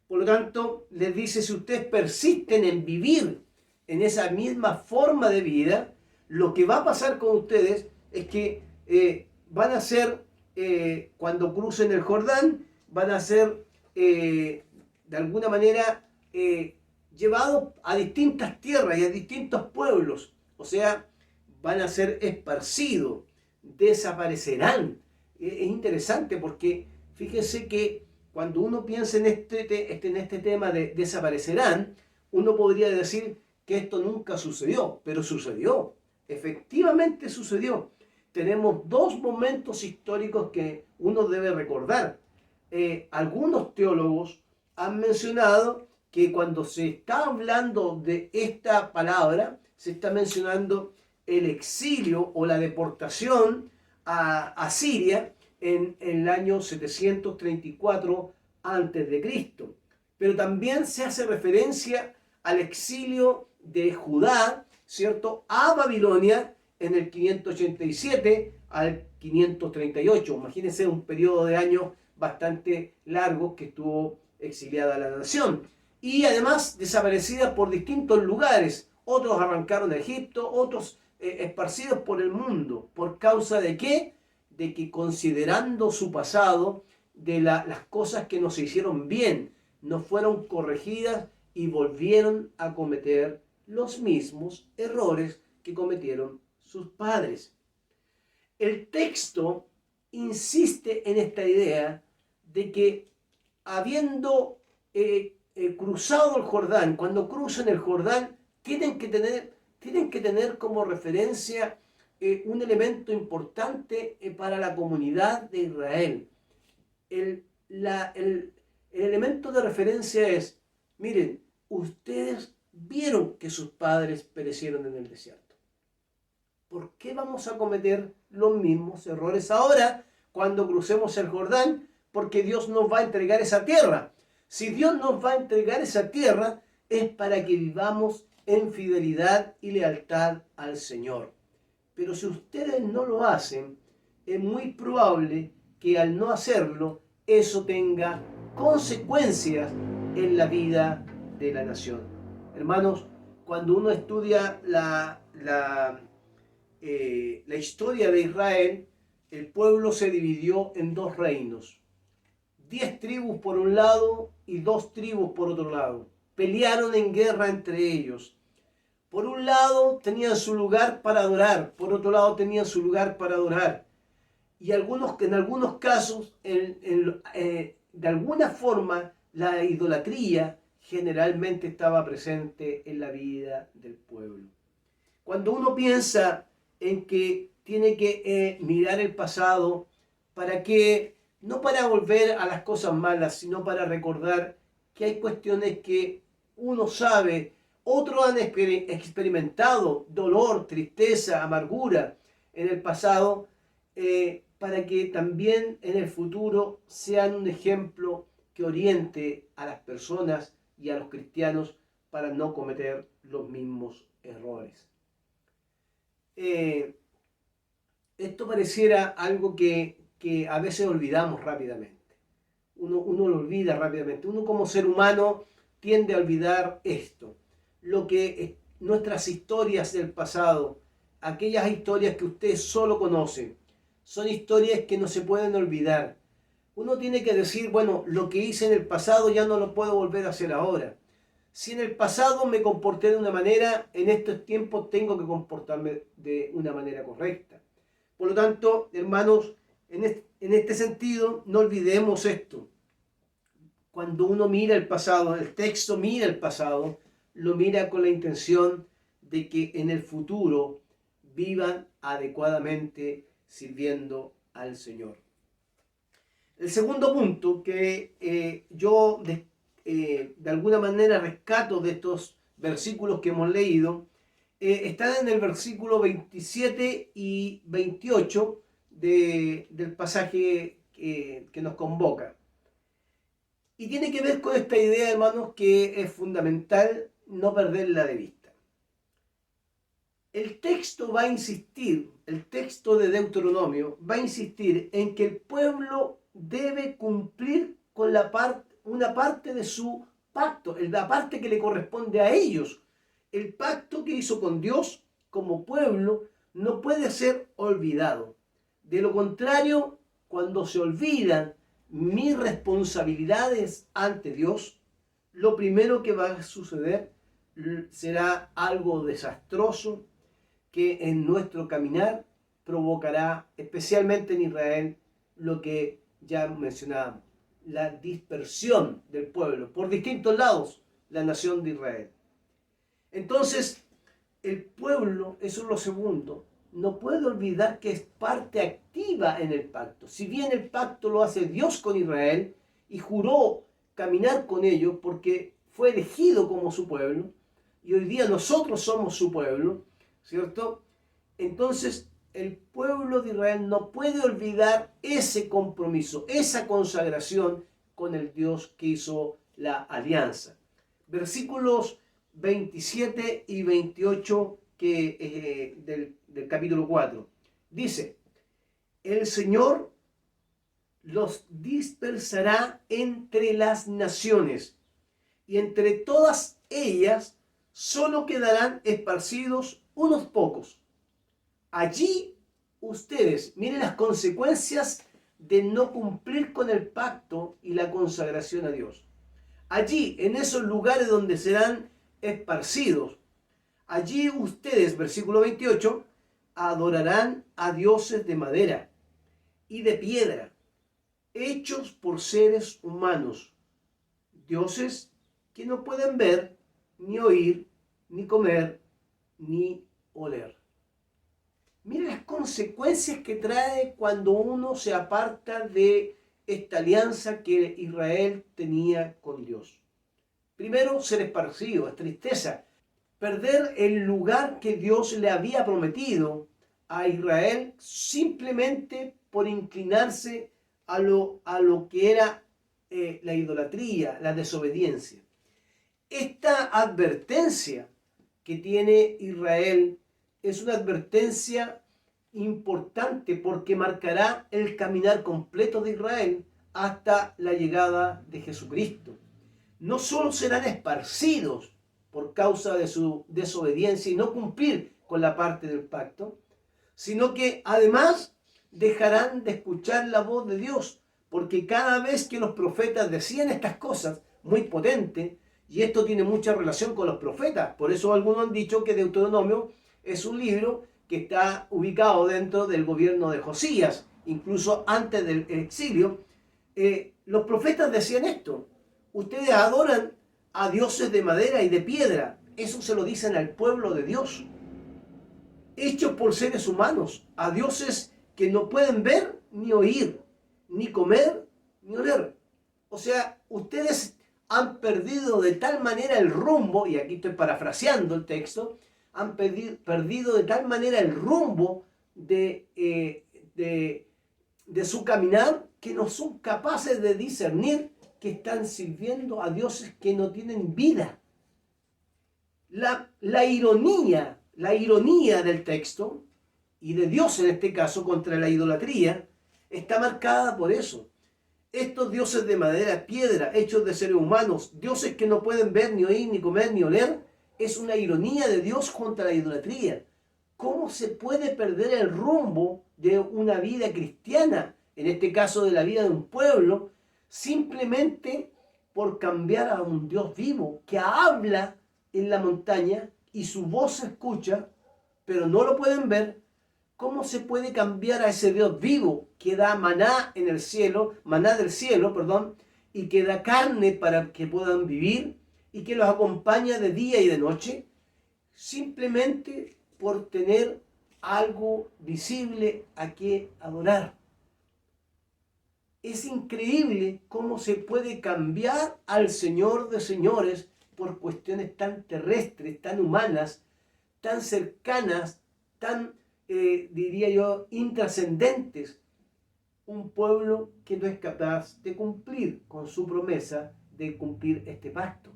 Speaker 1: Por lo tanto, les dice, si ustedes persisten en vivir en esa misma forma de vida, lo que va a pasar con ustedes es que van a ser, cuando crucen el Jordán, van a ser de alguna manera llevados a distintas tierras y a distintos pueblos. O sea, van a ser esparcidos, desaparecerán. Es interesante porque fíjese que cuando uno piensa en este tema de desaparecerán, uno podría decir que esto nunca sucedió, pero sucedió. Efectivamente sucedió. Tenemos dos momentos históricos que uno debe recordar. Algunos teólogos han mencionado que cuando se está hablando de esta palabra, se está mencionando el exilio o la deportación a Siria en el año 734 a.C. Pero también se hace referencia al exilio de Judá, ¿cierto?, a Babilonia en el 587 al 538. Imagínense un periodo de años bastante largo que estuvo exiliada la nación. Y además desaparecida por distintos lugares. Otros arrancaron a Egipto, otros esparcidos por el mundo. ¿Por causa de qué? De que considerando su pasado, de las cosas que no se hicieron bien, no fueron corregidas y volvieron a cometer los mismos errores que cometieron sus padres. El texto insiste en esta idea de que habiendo cruzado el Jordán, cuando crucen el Jordán, tienen que tener como referencia un elemento importante para la comunidad de Israel. El elemento de referencia es, miren, ustedes vieron que sus padres perecieron en el desierto. ¿Por qué vamos a cometer los mismos errores ahora cuando crucemos el Jordán? Porque Dios nos va a entregar esa tierra. Si Dios nos va a entregar esa tierra, es para que vivamos en fidelidad y lealtad al Señor. Pero si ustedes no lo hacen, es muy probable que al no hacerlo, eso tenga consecuencias en la vida de la nación. Hermanos, cuando uno estudia la historia de Israel, el pueblo se dividió en dos reinos. 10 tribus por un lado y 2 tribus por otro lado. Pelearon en guerra entre ellos. Por un lado tenían su lugar para adorar, por otro lado tenían su lugar para adorar. Y en algunos casos, de alguna forma, la idolatría generalmente estaba presente en la vida del pueblo. Cuando uno piensa en que tiene que mirar el pasado, ¿para qué? No para volver a las cosas malas, sino para recordar que hay cuestiones que uno sabe, otros han experimentado dolor, tristeza, amargura en el pasado, para que también en el futuro sean un ejemplo que oriente a las personas y a los cristianos para no cometer los mismos errores. Esto pareciera algo que a veces olvidamos rápidamente. Uno lo olvida rápidamente. Uno como ser humano tiende a olvidar esto. Nuestras historias del pasado, aquellas historias que usted solo conoce, son historias que no se pueden olvidar. Uno tiene que decir, bueno, lo que hice en el pasado ya no lo puedo volver a hacer ahora. Si en el pasado me comporté de una manera, en estos tiempos tengo que comportarme de una manera correcta. Por lo tanto, hermanos, en este sentido, no olvidemos esto. Cuando uno mira el pasado, el texto mira el pasado, lo mira con la intención de que en el futuro vivan adecuadamente sirviendo al Señor. El segundo punto que yo de alguna manera rescato de estos versículos que hemos leído, está en el versículo 27 y 28 del pasaje que nos convoca. Y tiene que ver con esta idea, hermanos, que es fundamental no perderla de vista. El texto va a insistir, el texto de Deuteronomio va a insistir en que el pueblo debe cumplir con una parte de su pacto, la parte que le corresponde a ellos. El pacto que hizo con Dios como pueblo no puede ser olvidado. De lo contrario, cuando se olvidan mis responsabilidades ante Dios, lo primero que va a suceder será algo desastroso que en nuestro caminar provocará, especialmente en Israel, lo que ya mencionábamos, la dispersión del pueblo por distintos lados, la nación de Israel. Entonces, el pueblo, eso es lo segundo, no puede olvidar que es parte activa en el pacto. Si bien el pacto lo hace Dios con Israel y juró caminar con ellos porque fue elegido como su pueblo, y hoy día nosotros somos su pueblo, ¿cierto? Entonces, el pueblo de Israel no puede olvidar ese compromiso, esa consagración con el Dios que hizo la alianza. Versículos 27 y 28 del capítulo 4. Dice, el Señor los dispersará entre las naciones, y entre todas ellas solo quedarán esparcidos unos pocos. Allí ustedes, miren las consecuencias de no cumplir con el pacto y la consagración a Dios. Allí, en esos lugares donde serán esparcidos, allí ustedes, versículo 28, adorarán a dioses de madera y de piedra, hechos por seres humanos, dioses que no pueden ver, ni oír, ni comer, ni oler. Mira las consecuencias que trae cuando uno se aparta de esta alianza que Israel tenía con Dios. Primero, ser esparcido, es tristeza. Perder el lugar que Dios le había prometido a Israel simplemente por inclinarse a lo que era la idolatría, la desobediencia. Esta advertencia que tiene Israel es una advertencia importante porque marcará el caminar completo de Israel hasta la llegada de Jesucristo. No solo serán esparcidos por causa de su desobediencia y no cumplir con la parte del pacto, sino que además dejarán de escuchar la voz de Dios, porque cada vez que los profetas decían estas cosas muy potentes, y esto tiene mucha relación con los profetas, por eso algunos han dicho que Deuteronomio es un libro que está ubicado dentro del gobierno de Josías, incluso antes del exilio. Los profetas decían esto: ustedes adoran a dioses de madera y de piedra. Eso se lo dicen al pueblo de Dios, hechos por seres humanos, a dioses que no pueden ver ni oír, ni comer ni oler. O sea, ustedes han perdido de tal manera el rumbo, y aquí estoy parafraseando el texto, han perdido de tal manera el rumbo de su caminar, que no son capaces de discernir que están sirviendo a dioses que no tienen vida. La ironía del texto, y de Dios en este caso, contra la idolatría, está marcada por eso. Estos dioses de madera, piedra, hechos de seres humanos, dioses que no pueden ver, ni oír, ni comer, ni oler, es una ironía de Dios contra la idolatría. ¿Cómo se puede perder el rumbo de una vida cristiana, en este caso de la vida de un pueblo, simplemente por cambiar a un Dios vivo que habla en la montaña y su voz se escucha, pero no lo pueden ver? ¿Cómo se puede cambiar a ese Dios vivo que da maná en el cielo, maná del cielo, perdón, y que da carne para que puedan vivir y que los acompaña de día y de noche, simplemente por tener algo visible a que adorar? Es increíble cómo se puede cambiar al Señor de señores por cuestiones tan terrestres, tan humanas, tan cercanas, tan, diría yo, intrascendentes. Un pueblo que no es capaz de cumplir con su promesa de cumplir este pacto.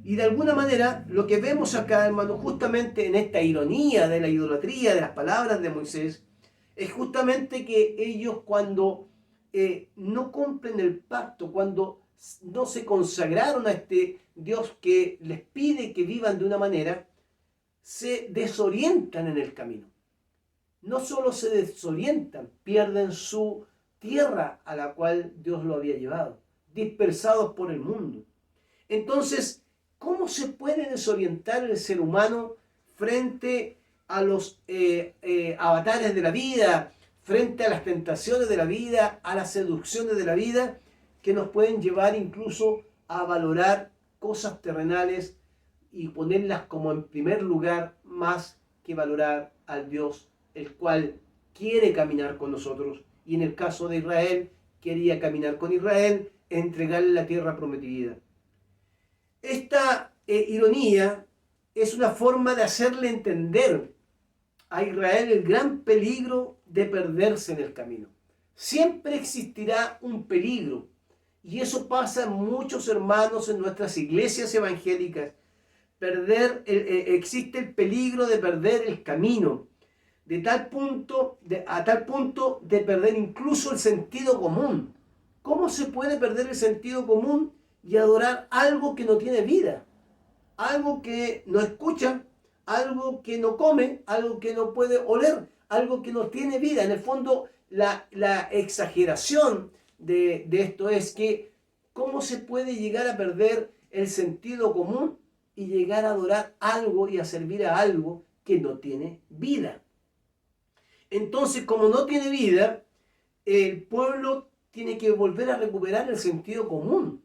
Speaker 1: Y de alguna manera, lo que vemos acá, hermano, justamente en esta ironía de la idolatría, de las palabras de Moisés, es justamente que ellos cuando no cumplen el pacto, cuando no se consagraron a este Dios que les pide que vivan de una manera, se desorientan en el camino. No solo se desorientan, pierden su tierra a la cual Dios lo había llevado, dispersados por el mundo. Entonces, ¿cómo se puede desorientar el ser humano frente a los avatares de la vida, frente a las tentaciones de la vida, a las seducciones de la vida, que nos pueden llevar incluso a valorar cosas terrenales y ponerlas como en primer lugar, más que valorar al Dios, el cual quiere caminar con nosotros? Y en el caso de Israel, quería caminar con Israel, entregarle la tierra prometida. Esta ironía es una forma de hacerle entender a Israel el gran peligro de perderse en el camino. Siempre existirá un peligro, y eso pasa en muchos hermanos en nuestras iglesias evangélicas. Existe el peligro de perder el camino, a tal punto de perder incluso el sentido común. ¿Cómo se puede perder el sentido común y adorar algo que no tiene vida? Algo que no escucha, algo que no come, algo que no puede oler, algo que no tiene vida. En el fondo, la exageración de esto es que ¿cómo se puede llegar a perder el sentido común y llegar a adorar algo y a servir a algo que no tiene vida? Entonces, como no tiene vida, el pueblo tiene que volver a recuperar el sentido común.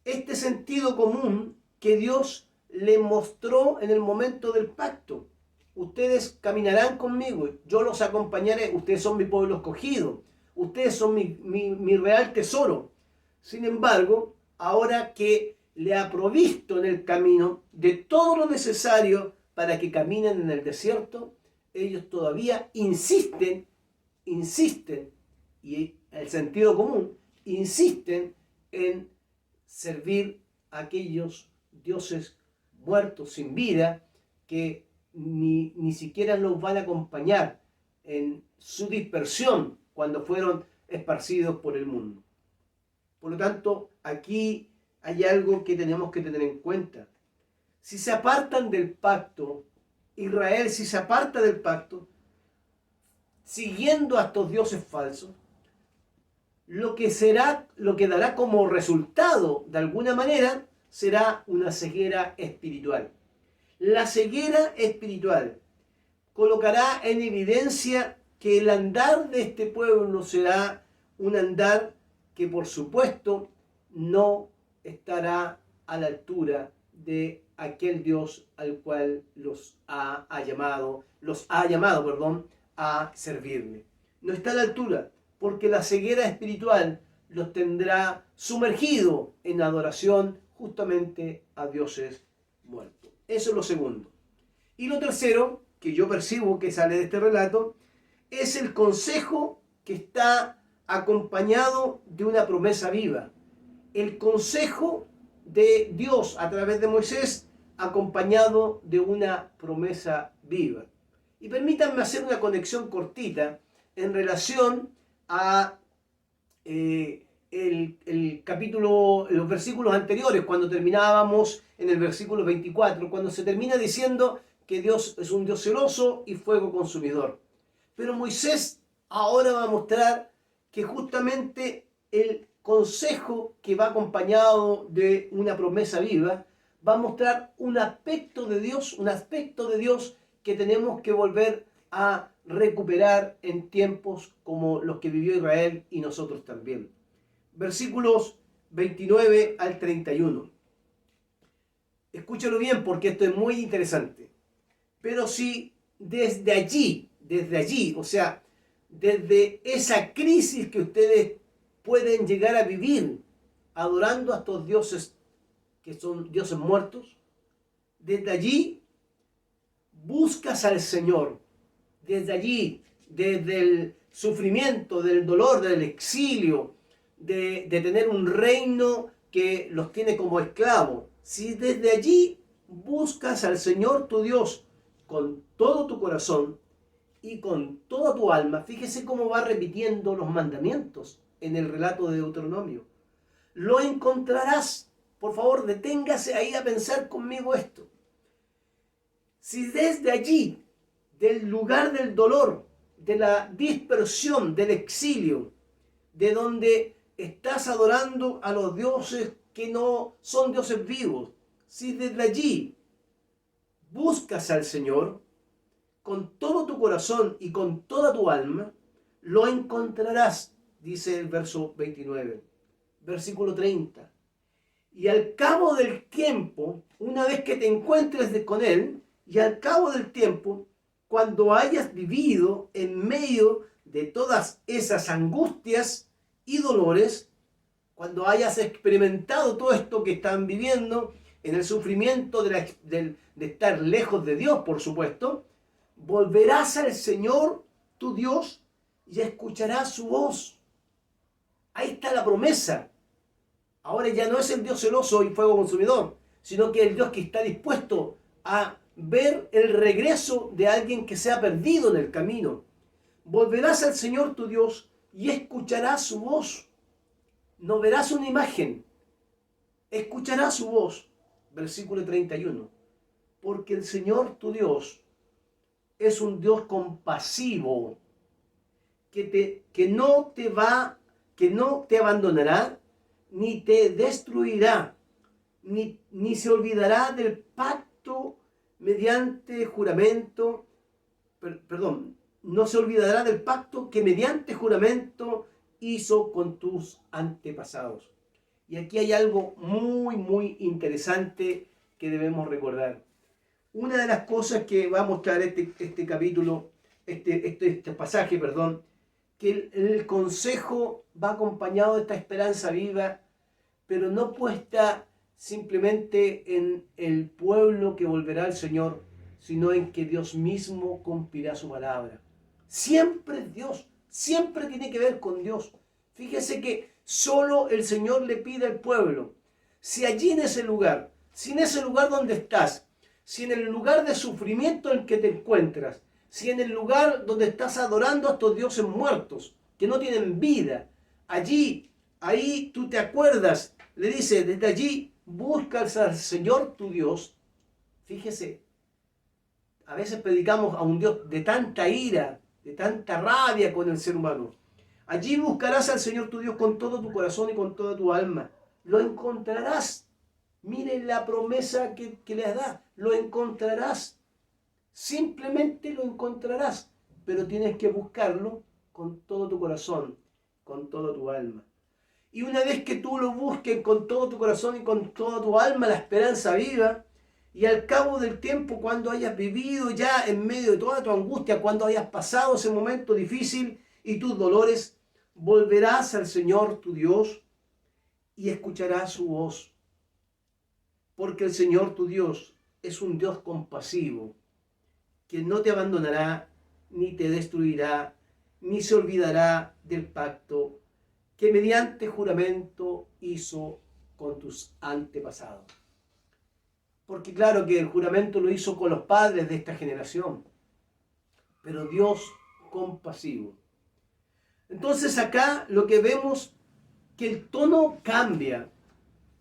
Speaker 1: Este sentido común que Dios le mostró en el momento del pacto. Ustedes caminarán conmigo, yo los acompañaré, ustedes son mi pueblo escogido, ustedes son mi real tesoro. Sin embargo, ahora que le ha provisto en el camino de todo lo necesario para que caminen en el desierto, ellos todavía insisten, y el sentido común, insisten en servir a aquellos dioses muertos sin vida que ni siquiera los van a acompañar en su dispersión cuando fueron esparcidos por el mundo. Por lo tanto, aquí hay algo que tenemos que tener en cuenta. Si se apartan del pacto, Israel, si se aparta del pacto, siguiendo a estos dioses falsos, lo que dará como resultado, de alguna manera, será una ceguera espiritual. La ceguera espiritual colocará en evidencia que el andar de este pueblo será un andar que, por supuesto, no estará a la altura de aquel Dios al cual los ha llamado a servirle. No está a la altura, porque la ceguera espiritual los tendrá sumergido en adoración justamente a dioses muertos. Eso es lo segundo. Y lo tercero, que yo percibo que sale de este relato, es el consejo que está acompañado de una promesa viva. El consejo de Dios a través de Moisés acompañado de una promesa viva. Y permítanme hacer una conexión cortita en relación a el capítulo, los versículos anteriores, cuando terminábamos en el versículo 24, cuando se termina diciendo que Dios es un Dios celoso y fuego consumidor. Pero Moisés ahora va a mostrar que justamente el consejo que va acompañado de una promesa viva va a mostrar un aspecto de Dios que tenemos que volver a recuperar en tiempos como los que vivió Israel y nosotros también. Versículos 29 al 31. Escúchalo bien porque esto es muy interesante. Pero si desde allí, o sea, desde esa crisis que ustedes pueden llegar a vivir adorando a estos dioses que son dioses muertos, desde allí buscas al Señor, desde allí, desde el sufrimiento, del dolor, del exilio, de tener un reino que los tiene como esclavos, si desde allí buscas al Señor tu Dios con todo tu corazón y con toda tu alma, fíjese cómo va repitiendo los mandamientos en el relato de Deuteronomio, lo encontrarás. Por favor, deténgase ahí a pensar conmigo esto. Si desde allí, del lugar del dolor, de la dispersión, del exilio, de donde estás adorando a los dioses que no son dioses vivos, si desde allí buscas al Señor con todo tu corazón y con toda tu alma, lo encontrarás, dice el verso 29. Versículo 30. Y al cabo del tiempo, una vez que te encuentres con Él, y al cabo del tiempo, cuando hayas vivido en medio de todas esas angustias y dolores, cuando hayas experimentado todo esto que están viviendo, en el sufrimiento de estar lejos de Dios, por supuesto, volverás al Señor, tu Dios, y escucharás su voz. Ahí está la promesa. Ahora ya no es el Dios celoso y fuego consumidor, sino que el Dios que está dispuesto a ver el regreso de alguien que se ha perdido en el camino. Volverás al Señor tu Dios y escucharás su voz. No verás una imagen, escucharás su voz. Versículo 31. Porque el Señor tu Dios es un Dios compasivo, que no te abandonará, ni te destruirá, ni se olvidará del pacto mediante juramento, no se olvidará del pacto que mediante juramento hizo con tus antepasados. Y aquí hay algo muy, muy interesante que debemos recordar. Una de las cosas que va a mostrar este capítulo, este pasaje, que el consejo va acompañado de esta esperanza viva, pero no puesta simplemente en el pueblo que volverá al Señor, sino en que Dios mismo cumplirá su palabra. Siempre es Dios, siempre tiene que ver con Dios. Fíjese que solo el Señor le pide al pueblo, si allí en ese lugar, si en ese lugar donde estás, si en el lugar de sufrimiento en que te encuentras, si en el lugar donde estás adorando a estos dioses muertos, que no tienen vida, ahí tú te acuerdas, le dice, desde allí buscas al Señor tu Dios. Fíjese, a veces predicamos a un Dios de tanta ira, de tanta rabia con el ser humano. Allí buscarás al Señor tu Dios con todo tu corazón y con toda tu alma. Lo encontrarás. Miren la promesa que les da. Lo encontrarás. Simplemente lo encontrarás. Pero tienes que buscarlo con todo tu corazón, con toda tu alma. Y una vez que tú lo busques con todo tu corazón y con toda tu alma, la esperanza viva, y al cabo del tiempo, cuando hayas vivido ya en medio de toda tu angustia, cuando hayas pasado ese momento difícil y tus dolores, volverás al Señor tu Dios y escucharás su voz. Porque el Señor tu Dios es un Dios compasivo, que no te abandonará, ni te destruirá, ni se olvidará del pacto que mediante juramento hizo con tus antepasados. Porque claro que el juramento lo hizo con los padres de esta generación, pero Dios compasivo. Entonces acá lo que vemos que el tono cambia.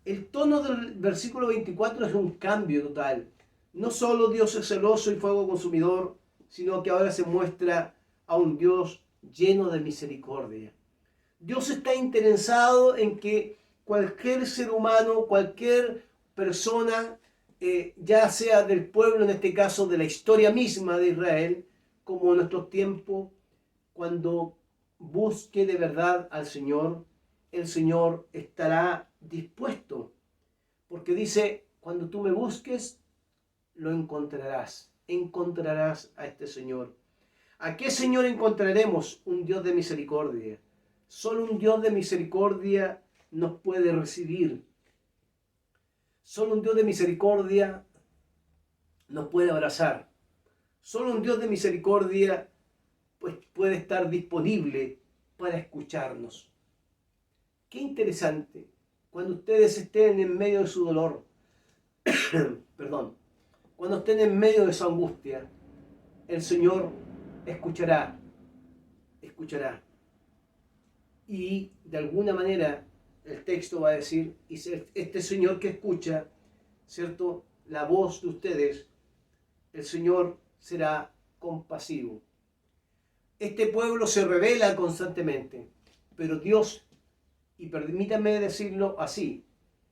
Speaker 1: El tono del versículo 24 es un cambio total. No solo Dios es celoso y fuego consumidor, sino que ahora se muestra a un Dios lleno de misericordia. Dios está interesado en que cualquier ser humano, cualquier persona, ya sea del pueblo, en este caso de la historia misma de Israel, como en nuestros tiempos, cuando busque de verdad al Señor, el Señor estará dispuesto. Porque dice, cuando tú me busques, lo encontrarás. Encontrarás a este Señor. ¿A qué Señor encontraremos? Un Dios de misericordia. Solo un Dios de misericordia nos puede recibir. Solo un Dios de misericordia nos puede abrazar. Solo un Dios de misericordia pues, puede estar disponible para escucharnos. Qué interesante. Cuando ustedes estén en medio de su dolor, perdón, cuando estén en medio de su angustia, el Señor escuchará. Y de alguna manera el texto va a decir, y este Señor que escucha, ¿cierto?, la voz de ustedes, el Señor será compasivo. Este pueblo se rebela constantemente, pero Dios, y permítanme decirlo así,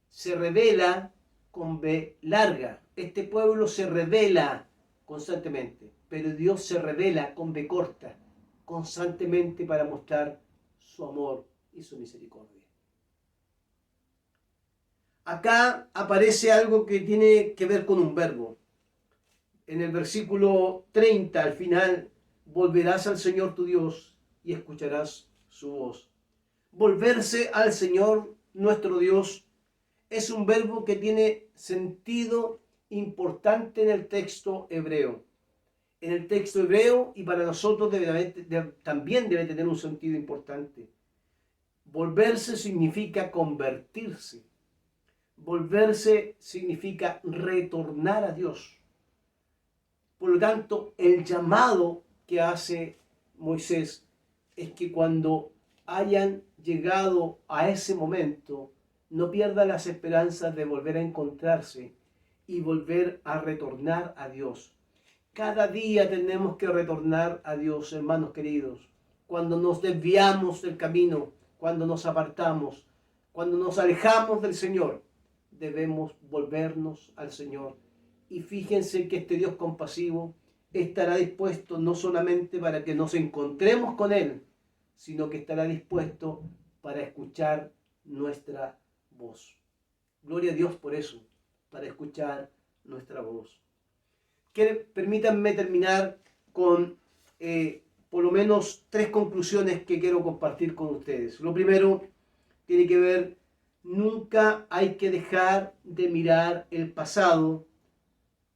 Speaker 1: se rebela con B larga. Este pueblo se rebela constantemente, pero Dios se rebela con B corta, constantemente para mostrar su amor y su misericordia. Acá aparece algo que tiene que ver con un verbo. En el versículo 30, al final, volverás al Señor tu Dios y escucharás su voz. Volverse al Señor nuestro Dios es un verbo que tiene sentido importante en el texto hebreo. En el texto hebreo, y para nosotros también debe tener un sentido importante. Volverse significa convertirse. Volverse significa retornar a Dios. Por lo tanto, el llamado que hace Moisés es que cuando hayan llegado a ese momento, no pierdan las esperanzas de volver a encontrarse y volver a retornar a Dios. Cada día tenemos que retornar a Dios, hermanos queridos. Cuando nos desviamos del camino, cuando nos apartamos, cuando nos alejamos del Señor, debemos volvernos al Señor. Y fíjense que este Dios compasivo estará dispuesto no solamente para que nos encontremos con Él, sino que estará dispuesto para escuchar nuestra voz. Gloria a Dios por eso, para escuchar nuestra voz. Permítanme terminar con por lo menos 3 conclusiones que quiero compartir con ustedes. Lo primero tiene que ver, nunca hay que dejar de mirar el pasado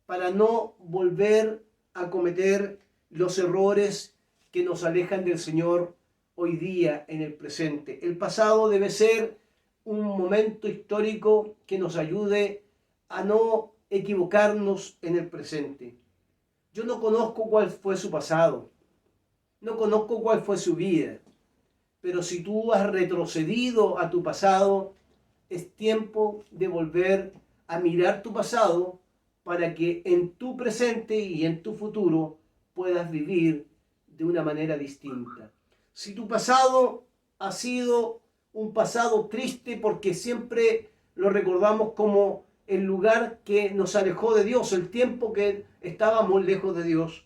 Speaker 1: para no volver a cometer los errores que nos alejan del Señor hoy día en el presente. El pasado debe ser un momento histórico que nos ayude a no equivocarnos en el presente. Yo no conozco cuál fue su pasado, no conozco cuál fue su vida, pero si tú has retrocedido a tu pasado, es tiempo de volver a mirar tu pasado para que en tu presente y en tu futuro puedas vivir de una manera distinta. Si tu pasado ha sido un pasado triste porque siempre lo recordamos como el lugar que nos alejó de Dios, el tiempo que estábamos lejos de Dios,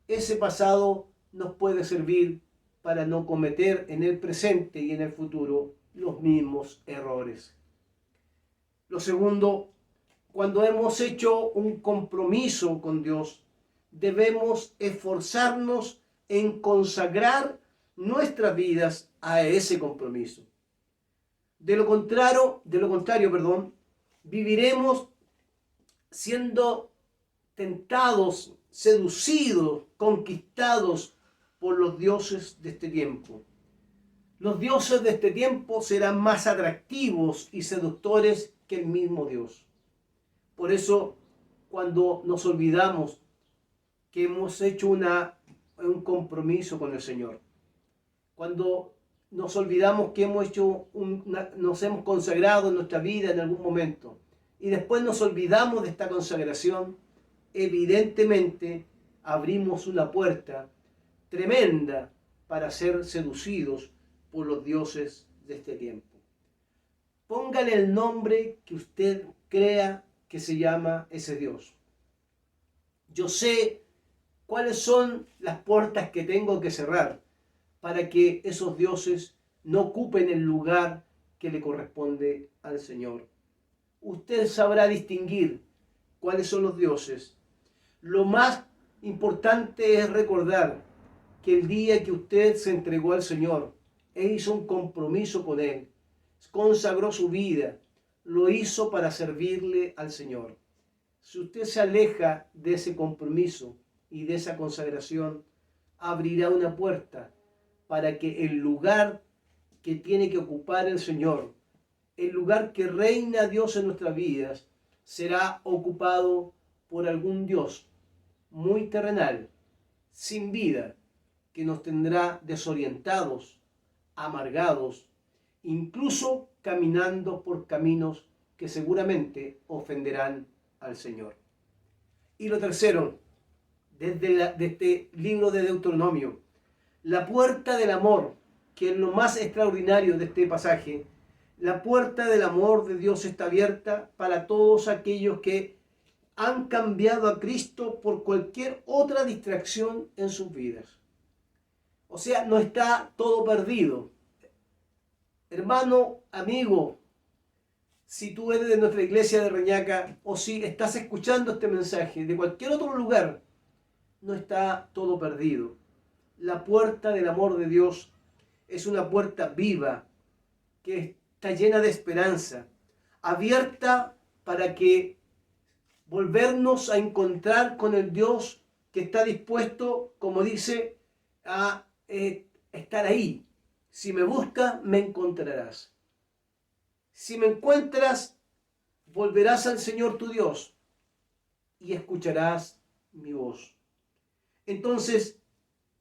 Speaker 1: ese pasado nos puede servir para no cometer en el presente y en el futuro los mismos errores. Lo segundo, cuando hemos hecho un compromiso con Dios, debemos esforzarnos en consagrar nuestras vidas a ese compromiso. De lo contrario, viviremos siendo tentados, seducidos, conquistados por los dioses de este tiempo. Los dioses de este tiempo serán más atractivos y seductores que el mismo Dios. Por eso, cuando nos olvidamos que hemos hecho un compromiso con el Señor, cuando nos olvidamos que nos hemos consagrado en nuestra vida en algún momento y después nos olvidamos de esta consagración, evidentemente abrimos una puerta tremenda para ser seducidos por los dioses de este tiempo. Póngale el nombre que usted crea que se llama ese Dios. Yo sé cuáles son las puertas que tengo que cerrar para que esos dioses no ocupen el lugar que le corresponde al Señor. Usted sabrá distinguir cuáles son los dioses. Lo más importante es recordar que el día que usted se entregó al Señor e hizo un compromiso con Él, consagró su vida, lo hizo para servirle al Señor. Si usted se aleja de ese compromiso y de esa consagración, abrirá una puerta para que el lugar que tiene que ocupar el Señor, el lugar que reina Dios en nuestras vidas, será ocupado por algún Dios muy terrenal, sin vida, que nos tendrá desorientados, amargados, incluso caminando por caminos que seguramente ofenderán al Señor. Y lo tercero, desde este libro de Deuteronomio, la puerta del amor, que es lo más extraordinario de este pasaje, la puerta del amor de Dios está abierta para todos aquellos que han cambiado a Cristo por cualquier otra distracción en sus vidas. O sea, no está todo perdido. Hermano, amigo, si tú eres de nuestra iglesia de Reñaca o si estás escuchando este mensaje de cualquier otro lugar, no está todo perdido. La puerta del amor de Dios es una puerta viva que está llena de esperanza, abierta para que volvernos a encontrar con el Dios que está dispuesto, como dice, a estar ahí. Si me buscas, me encontrarás. Si me encuentras, volverás al Señor tu Dios y escucharás mi voz. Entonces,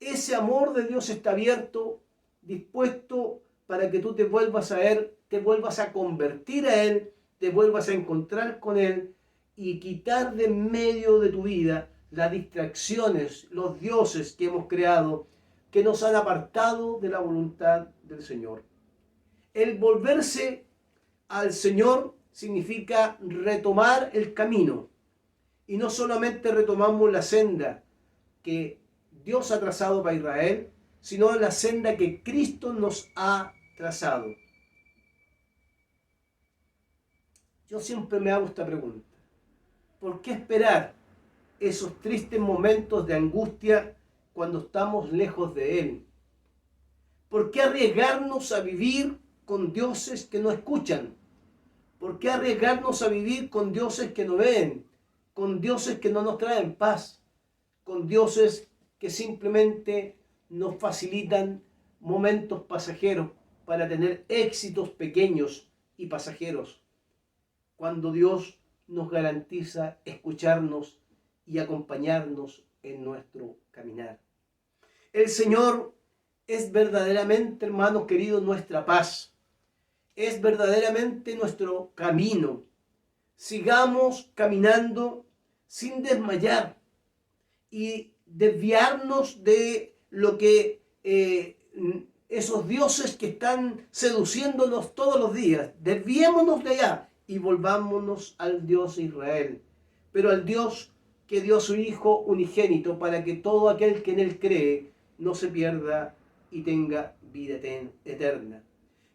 Speaker 1: ese amor de Dios está abierto, dispuesto para que tú te vuelvas a Él, te vuelvas a convertir a Él, te vuelvas a encontrar con Él y quitar de en medio de tu vida las distracciones, los dioses que hemos creado, que nos han apartado de la voluntad del Señor. El volverse al Señor significa retomar el camino. Y no solamente retomamos la senda que Dios ha trazado para Israel, sino la senda que Cristo nos ha trazado. Yo siempre me hago esta pregunta. ¿Por qué esperar esos tristes momentos de angustia cuando estamos lejos de Él? ¿Por qué arriesgarnos a vivir con dioses que no escuchan? ¿Por qué arriesgarnos a vivir con dioses que no ven? Con dioses que no nos traen paz, con dioses que simplemente nos facilitan momentos pasajeros para tener éxitos pequeños y pasajeros, cuando Dios nos garantiza escucharnos y acompañarnos en nuestro caminar. El Señor es verdaderamente, hermanos queridos, nuestra paz. Es verdaderamente nuestro camino. Sigamos caminando sin desmayar y desviarnos de lo que esos dioses que están seduciéndonos todos los días. Desviémonos de allá y volvámonos al Dios de Israel, pero al Dios que dio a su Hijo unigénito para que todo aquel que en Él cree no se pierda y tenga vida eterna.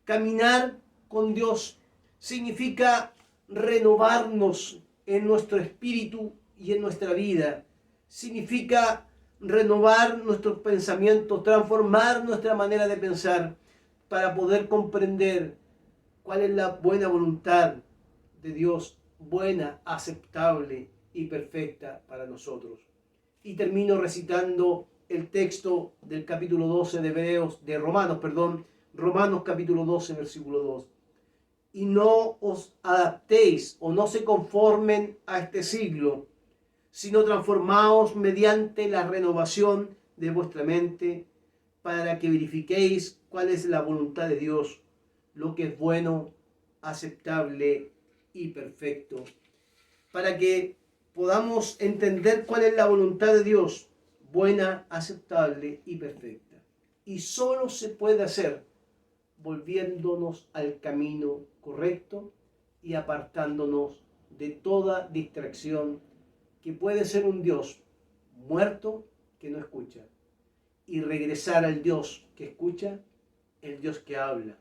Speaker 1: Caminar con Dios significa renovarnos en nuestro espíritu y en nuestra vida. Significa renovar nuestros pensamientos, transformar nuestra manera de pensar para poder comprender cuál es la buena voluntad de Dios, buena, aceptable y perfecta para nosotros. Y termino recitando el texto del capítulo 12 de Romanos capítulo 12, versículo 2. Y no os adaptéis o no se conformen a este siglo, sino transformaos mediante la renovación de vuestra mente, para que verifiquéis cuál es la voluntad de Dios, lo que es bueno, aceptable y perfecto. Para que podamos entender cuál es la voluntad de Dios, buena, aceptable y perfecta. Y solo se puede hacer volviéndonos al camino correcto y apartándonos de toda distracción que puede ser un Dios muerto que no escucha, y regresar al Dios que escucha, el Dios que habla,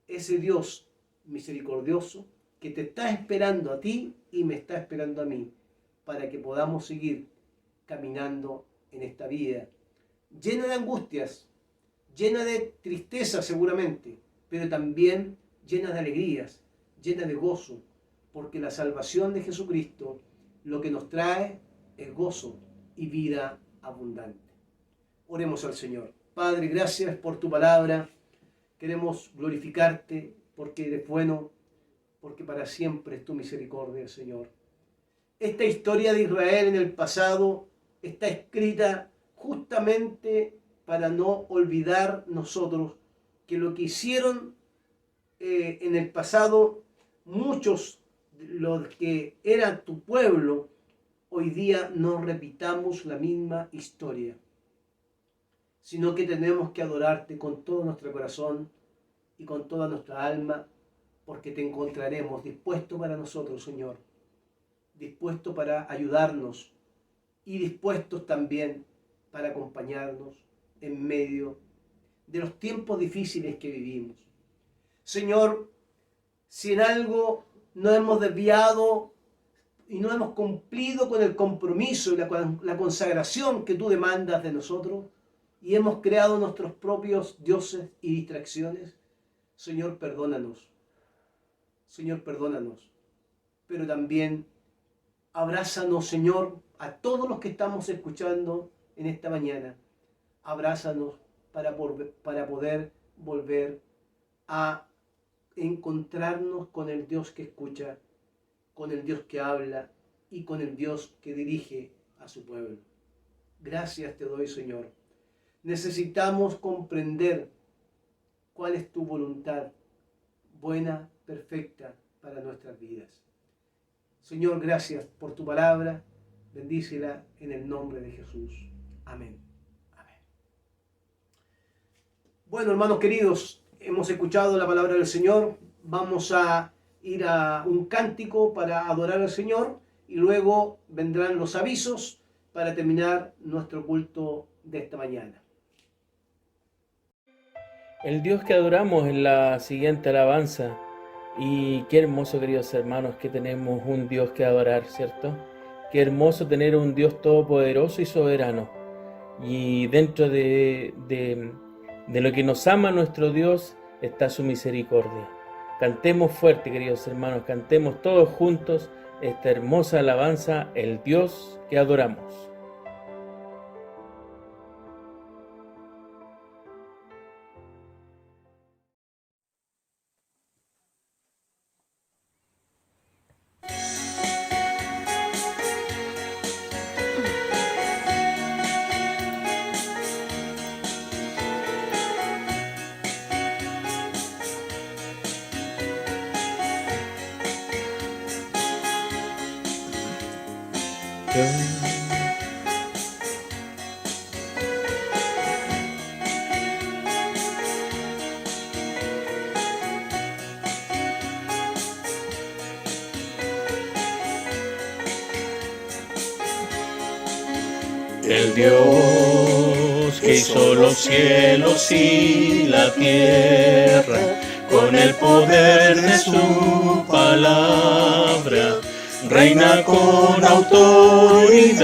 Speaker 1: ese Dios misericordioso que te está esperando a ti y me está esperando a mí, para que podamos seguir caminando en esta vida, llena de angustias, llena de tristeza seguramente, pero también llena de alegrías, llena de gozo, porque la salvación de Jesucristo lo que nos trae es gozo y vida abundante. Oremos al Señor. Padre, gracias por tu palabra. Queremos glorificarte porque eres bueno, porque para siempre es tu misericordia, Señor. Esta historia de Israel en el pasado está escrita justamente para no olvidar nosotros que lo que hicieron en el pasado muchos de los que era tu pueblo, hoy día no repitamos la misma historia, sino que tenemos que adorarte con todo nuestro corazón y con toda nuestra alma, porque te encontraremos dispuesto para nosotros, Señor, dispuesto para ayudarnos y dispuestos también para acompañarnos en medio de los tiempos difíciles que vivimos. Señor, si en algo no hemos desviado y no hemos cumplido con el compromiso y la consagración que tú demandas de nosotros, y hemos creado nuestros propios dioses y distracciones, Señor, perdónanos. Señor, perdónanos. Pero también abrázanos, Señor, a todos los que estamos escuchando en esta mañana. Abrázanos para poder volver a encontrarnos con el Dios que escucha, con el Dios que habla y con el Dios que dirige a su pueblo. Gracias te doy, Señor. Necesitamos comprender cuál es tu voluntad, buena, perfecta para nuestras vidas. Señor, gracias por tu palabra. Bendícela en el nombre de Jesús. Amén. Amén. Bueno, hermanos queridos, hemos escuchado la palabra del Señor. Vamos a ir a un cántico para adorar al Señor y luego vendrán los avisos para terminar nuestro culto de esta mañana.
Speaker 3: El Dios que adoramos en la siguiente alabanza. Y qué hermoso, queridos hermanos, que tenemos un Dios que adorar, ¿cierto? Qué hermoso tener un Dios todopoderoso y soberano. Y dentro de lo que nos ama nuestro Dios está su misericordia. Cantemos fuerte, queridos hermanos, cantemos todos juntos esta hermosa alabanza, el Dios que adoramos.
Speaker 2: El Dios que hizo los cielos y la tierra, con el poder de su palabra, reina con autoridad.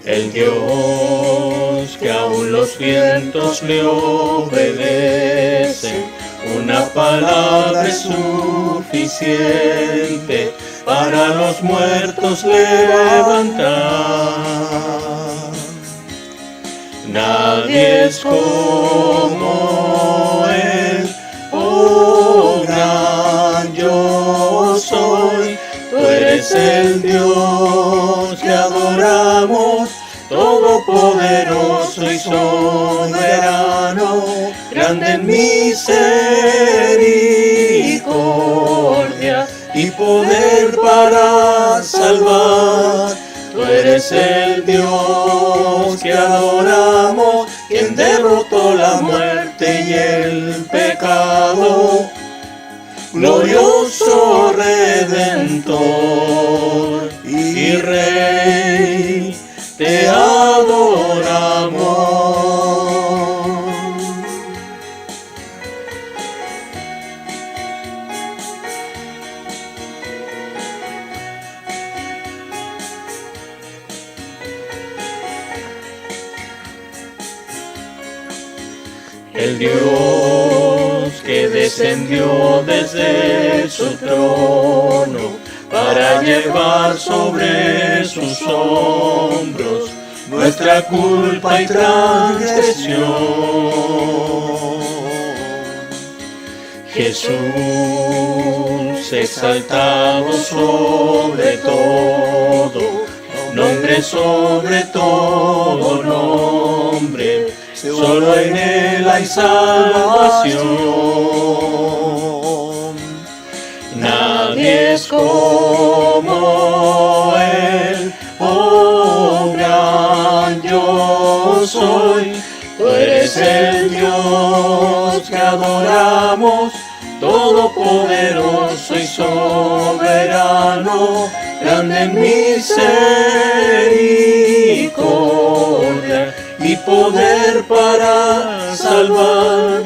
Speaker 2: El Dios que aún los vientos le obedecen, una palabra es suficiente para los muertos levantar. Nadie es como Él, oh gran yo soy. Tú eres el Dios que adoramos, todopoderoso y soberano, grande en misericordia y poder para salvar. Tú eres el Dios que adoramos, quien derrotó la muerte y el pecado. Glorioso Redentor y Rey, te adoramos. El Dios que descendió desde su trono para llevar sobre sus hombros nuestra culpa y transgresión. Jesús exaltado sobre todo, nombre sobre todo nombre, solo en Él hay salvación. Nadie es como Él, oh gran yo soy. Tú eres el Dios que adoramos, todopoderoso y soberano, grande en misericordia y poder para salvar.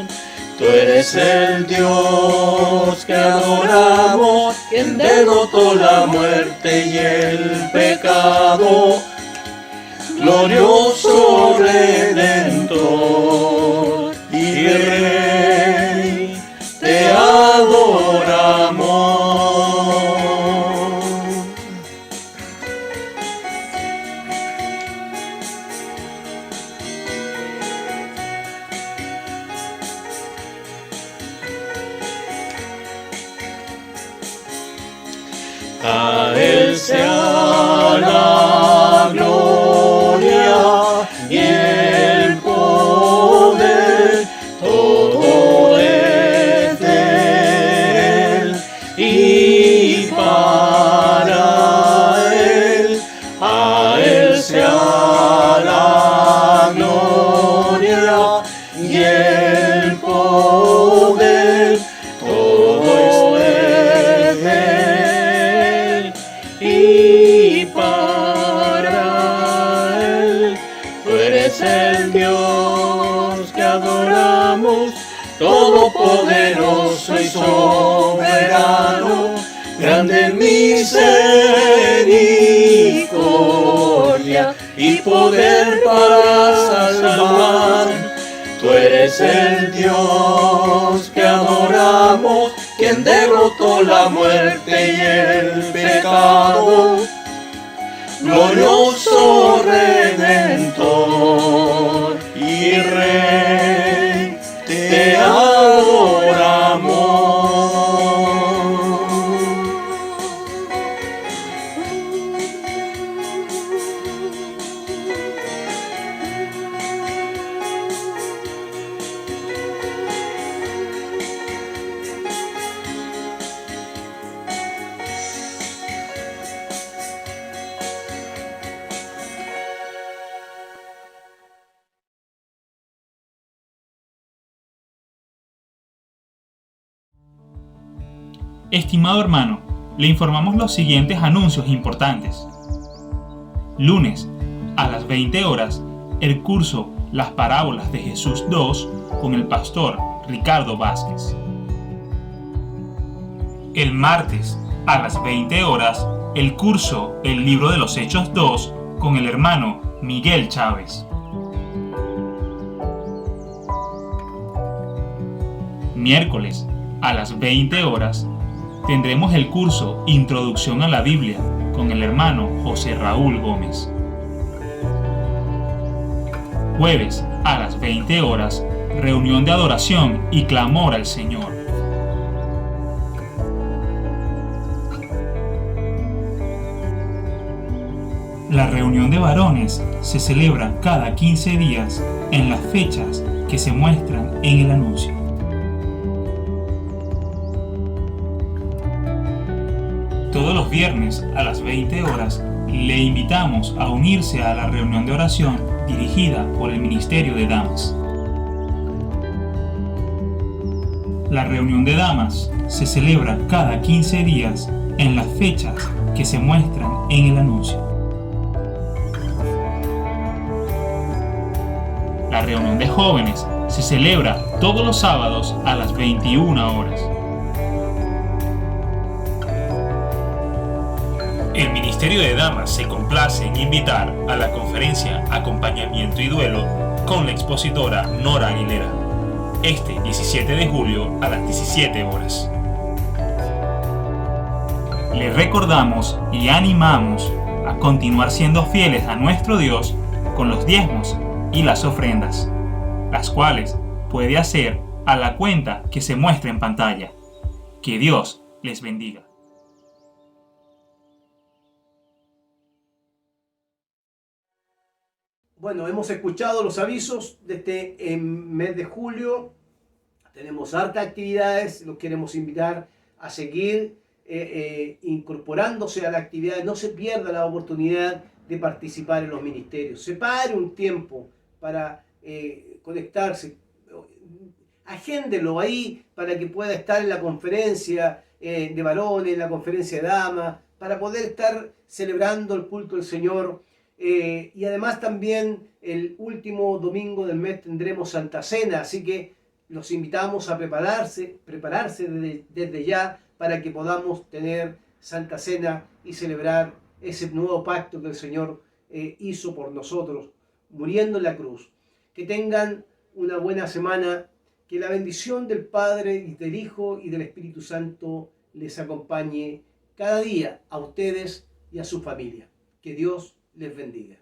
Speaker 2: Tú eres el Dios que adoramos, quien derrotó la muerte y el pecado. Glorioso Redentor y Rey, te adoramos. A Él sea la gloria y el poder, todo es de Él y para Él. A Él sea la gloria y el poder, todo es de Él y para Él. Tú eres el Dios que adoramos, todopoderoso y soberano, grande en misericordia y poder para salvar. Tú eres el Dios que adoramos, quien derrotó la muerte y el pecado. Glorioso Redentor y Rey, te adoramos.
Speaker 4: Estimado hermano,
Speaker 2: le informamos los siguientes anuncios importantes. Lunes, a las 20 horas, el curso Las Parábolas de Jesús 2 con el pastor Ricardo Vázquez. El martes, a las 20 horas, el curso El Libro de los Hechos 2 con el hermano Miguel Chávez. Miércoles, a las 20 horas, tendremos el curso Introducción a la Biblia con el hermano José Raúl Gómez. Jueves, a las 20 horas, reunión de adoración y clamor al Señor. La reunión de varones se celebra cada 15 días en las fechas que se muestran en el anuncio. Todos los viernes a las 20 horas le invitamos a unirse a la reunión de oración dirigida por el Ministerio de Damas. La reunión de damas se celebra cada 15 días en las fechas que se muestran en el anuncio. La reunión de jóvenes se celebra todos los sábados a las 21 horas. El Ministerio de Damas se complace en invitar a la conferencia Acompañamiento y Duelo con la expositora Nora Aguilera, este 17 de julio a las 17 horas. Les recordamos y animamos a continuar siendo fieles a nuestro Dios con los diezmos y las ofrendas, las cuales puede hacer a la cuenta que se muestra en pantalla. Que Dios les bendiga.
Speaker 1: Bueno, hemos escuchado los avisos de este mes de julio. Tenemos hartas actividades, los queremos invitar a seguir incorporándose a la actividad. No se pierda la oportunidad de participar en los ministerios. Separe un tiempo para conectarse. Agéndelo ahí para que pueda estar en la conferencia de varones, en la conferencia de damas, para poder estar celebrando el culto del Señor. Y además también el último domingo del mes tendremos Santa Cena, así que los invitamos a prepararse desde ya para que podamos tener Santa Cena y celebrar ese nuevo pacto que el Señor hizo por nosotros, muriendo en la cruz. Que tengan una buena semana, que la bendición del Padre y del Hijo y del Espíritu Santo les acompañe cada día a ustedes y a su familia. Que Dios les bendiga.